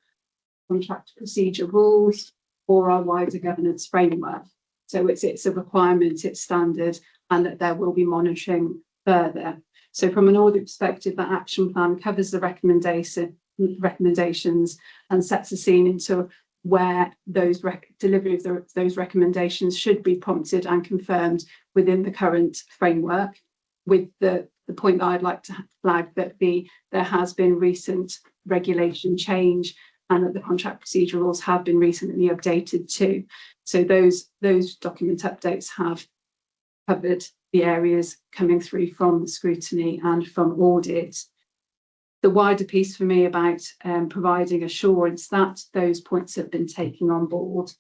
Speaker 11: contract procedure rules or our wider governance framework. So it's a requirement, it's standard, and that there will be monitoring further. So from an audit perspective, that action plan covers the recommendations and sets a scene into where those delivery of those recommendations should be prompted and confirmed within the current framework, with the point that I'd like to flag that there has been recent regulation change and that the contract procedure rules have been recently updated too. So those document updates have covered the areas coming through from scrutiny and from audit. The wider piece for me about providing assurance that those points have been taken on board.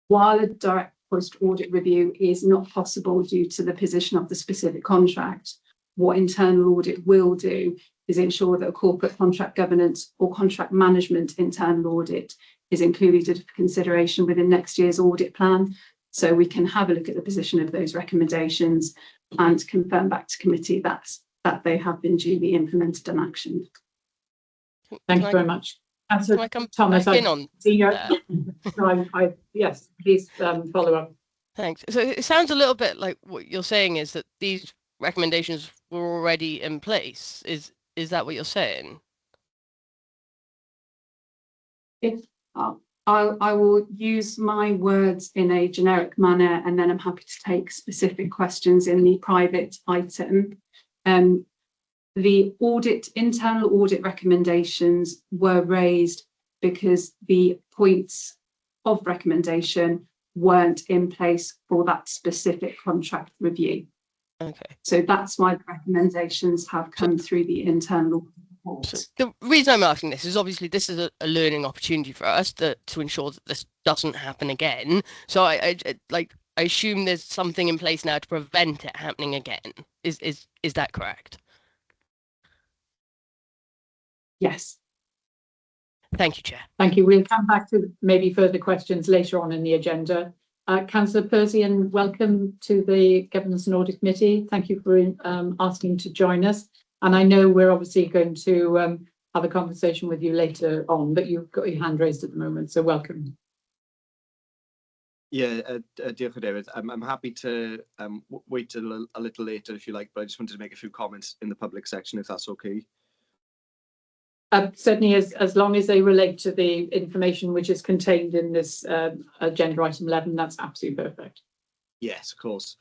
Speaker 11: While a direct post-audit review is not possible due to the position of the specific contract, what internal audit will do is ensure that a corporate contract governance or contract management internal audit is included for consideration within next year's audit plan. So we can have a look at the position of those recommendations and confirm back to committee that they have been duly implemented and actioned.
Speaker 1: Thank you very much.
Speaker 12: Can I come
Speaker 1: Thomas,
Speaker 12: back in on
Speaker 1: that? Yes, please follow up.
Speaker 12: Thanks. So it sounds a little bit like what you're saying is that these recommendations were already in place. Is that what you're saying?
Speaker 11: If I will use my words in a generic manner, and then I'm happy to take specific questions in the private item. The internal audit recommendations were raised because the points of recommendation weren't in place for that specific contract review.
Speaker 12: Okay.
Speaker 11: So that's why the recommendations have come through the internal report.
Speaker 12: So the reason I'm asking this is obviously this is a learning opportunity for us to ensure that this doesn't happen again. So I assume there's something in place now to prevent it happening again. Is that correct?
Speaker 1: Yes.
Speaker 12: Thank you, Chair.
Speaker 1: Thank you. We'll come back to maybe further questions later on in the agenda. Councillor Persian, welcome to the Governance and Audit Committee. Thank you for asking to join us. And I know we're obviously going to have a conversation with you later on, but you've got your hand raised at the moment, so welcome.
Speaker 8: Yeah, dear David, I'm happy to wait a little later if you like, but I just wanted to make a few comments in the public section, if that's okay.
Speaker 1: Certainly, as long as they relate to the information which is contained in this agenda item 11, that's absolutely perfect.
Speaker 8: Yes, of course.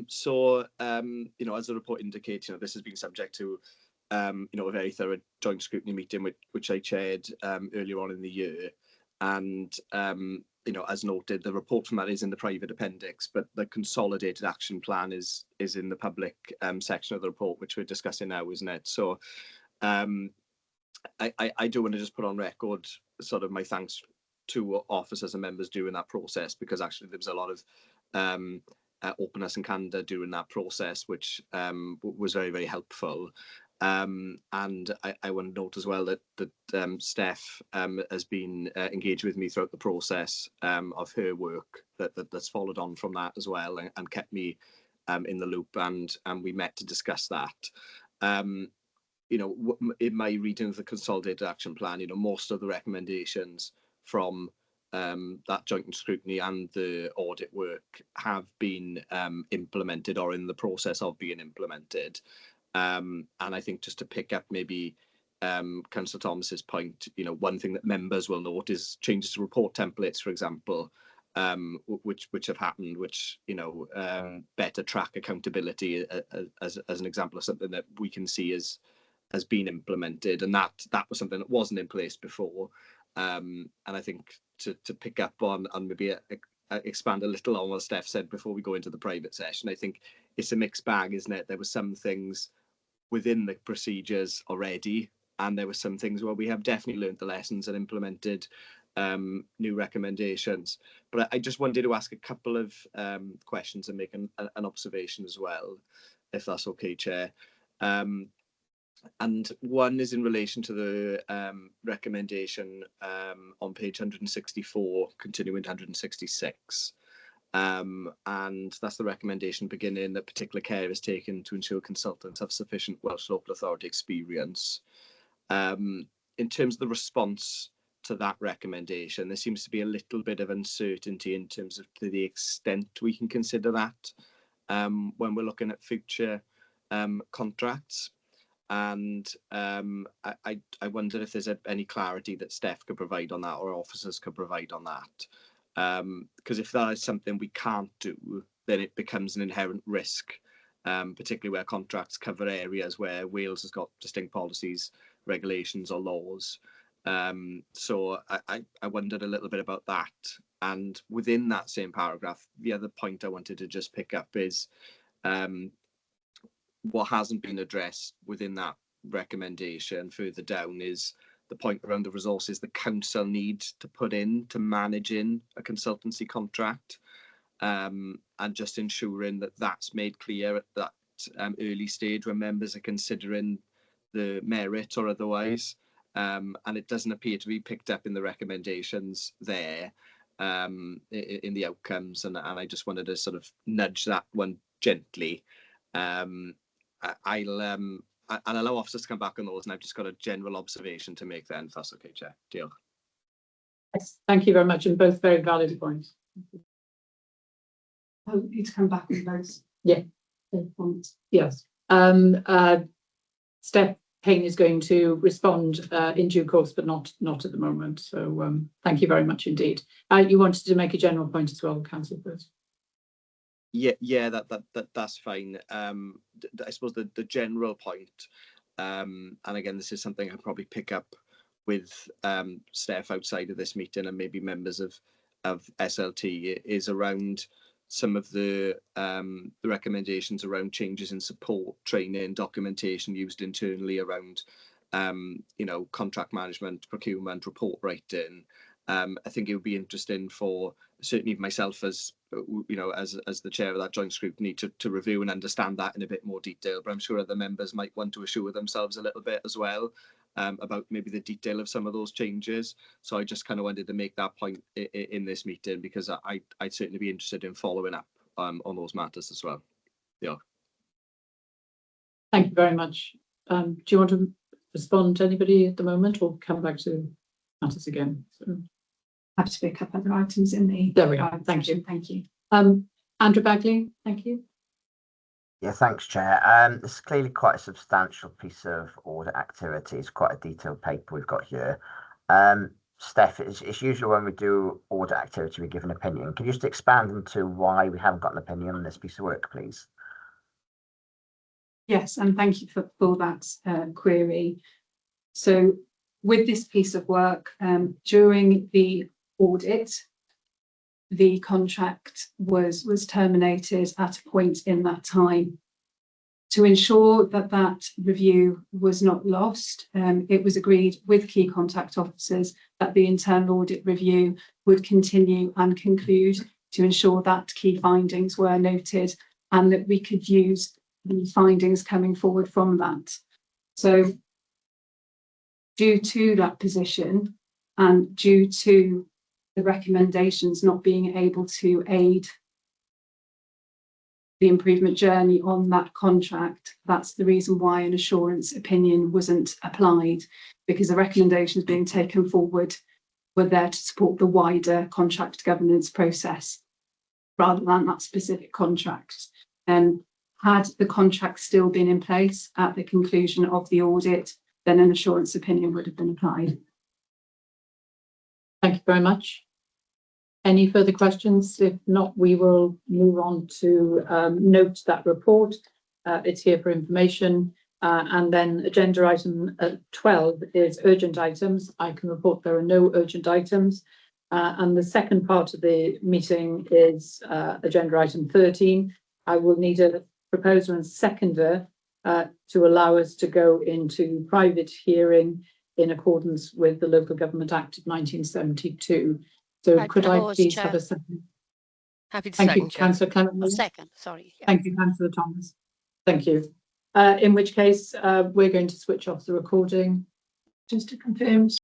Speaker 8: So, as the report indicates, this has been subject to, a very thorough joint scrutiny meeting, which I chaired earlier on in the year. And, as noted, the report from that is in the private appendix, but the consolidated action plan is in the public section of the report, which we're discussing now, isn't it? So, I do want to just put on record sort of my thanks to officers and members during that process, because actually there was a lot of openness and candour during that process, which was very, very helpful. And I want to note as well that Steph has been engaged with me throughout the process of her work that's followed on from that as well, and kept me in the loop, and we met to discuss that. In my reading of the consolidated action plan, most of the recommendations from that joint scrutiny and the audit work have been implemented or in the process of being implemented. And I think just to pick up maybe Councillor Thomas's point, one thing that members will note is changes to report templates, for example, which have happened, which better track accountability as an example of something that we can see has been implemented, and that was something that wasn't in place before. And I think to pick up on maybe expand a little on what Steph said before we go into the private session, I think it's a mixed bag, isn't it? There were some things within the procedures already, and there were some things where we have definitely learned the lessons and implemented new recommendations. But I just wanted to ask a couple of questions and make an observation as well, if that's okay, Chair. And one is in relation to the recommendation on page 164, continuing to 166. And that's the recommendation beginning that particular care is taken to ensure consultants have sufficient Welsh local authority experience. In terms of the response to that recommendation, there seems to be a little bit of uncertainty in terms of to the extent we can consider that when we're looking at future contracts. And I wonder if there's any clarity that Steph could provide on that, or officers could provide on that. Because if that is something we can't do, then it becomes an inherent risk, particularly where contracts cover areas where Wales has got distinct policies, regulations or laws. So I wondered a little bit about that. And within that same paragraph, the other point I wanted to just pick up is what hasn't been addressed within that recommendation further down is the point around the resources the council needs to put in to managing a consultancy contract, and just ensuring that that's made clear at that early stage when members are considering the merit or otherwise. And it doesn't appear to be picked up in the recommendations there in the outcomes, and I just wanted to sort of nudge that one gently. I'll allow officers to come back on those, and I've just got a general observation to make then, if that's okay, Chair. Deal.
Speaker 1: Yes, thank you very much, and both very valid points.
Speaker 11: I need to come back on those.
Speaker 1: Yeah.
Speaker 11: Points.
Speaker 1: Yes. Steph, Kane is going to respond in due course, but not at the moment. So thank you very much indeed. You wanted to make a general point as well, Councillor first.
Speaker 8: Yeah, that's fine. I suppose the general point, and again, this is something I'd probably pick up with staff outside of this meeting and maybe members of SLT, is around some of the recommendations around changes in support, training, documentation used internally around contract management, procurement, report writing. I think it would be interesting for certainly myself as as the chair of that joint scrutiny to review and understand that in a bit more detail, but I'm sure other members might want to assure themselves a little bit as well about maybe the detail of some of those changes. So I just kind of wanted to make that point in this meeting, because I'd certainly be interested in following up on those matters as well. Yeah.
Speaker 1: Thank you very much. Do you want to respond to anybody at the moment, or come back to matters again? So.
Speaker 11: Happy to pick up other items in the.
Speaker 1: There we are. Thank you.
Speaker 11: Thank you.
Speaker 1: Andrew Bagley, thank you.
Speaker 15: Yeah, thanks, Chair. This is clearly quite a substantial piece of audit activity. It's quite a detailed paper we've got here. Steph, it's usually when we do audit activity, we give an opinion. Can you just expand into why we haven't got an opinion on this piece of work, please?
Speaker 11: Yes, and thank you for that query. So with this piece of work, during the audit, the contract was terminated at a point in that time. To ensure that review was not lost, it was agreed with key contact officers that the internal audit review would continue and conclude to ensure that key findings were noted and that we could use the findings coming forward from that. So due to that position and due to the recommendations not being able to aid the improvement journey on that contract, that's the reason why an assurance opinion wasn't applied, because the recommendations being taken forward were there to support the wider contract governance process rather than that specific contract. And had the contract still been in place at the conclusion of the audit, then an assurance opinion would have been applied.
Speaker 1: Thank you very much. Any further questions? If not, we will move on to note that report. It's here for information. And then agenda item 12 is urgent items. I can report there are no urgent items. And the second part of the meeting is agenda item 13. I will need a proposer and seconder to allow us to go into private hearing in accordance with the Local Government Act of 1972. So could I please have a second?
Speaker 12: Happy to
Speaker 1: Thank
Speaker 12: second,
Speaker 1: you,
Speaker 12: Chair.
Speaker 1: Councillor Clement.
Speaker 14: Second, sorry. Yeah.
Speaker 1: Thank you, Councillor Thomas. Thank you. In which case, we're going to switch off the recording. Just to confirm.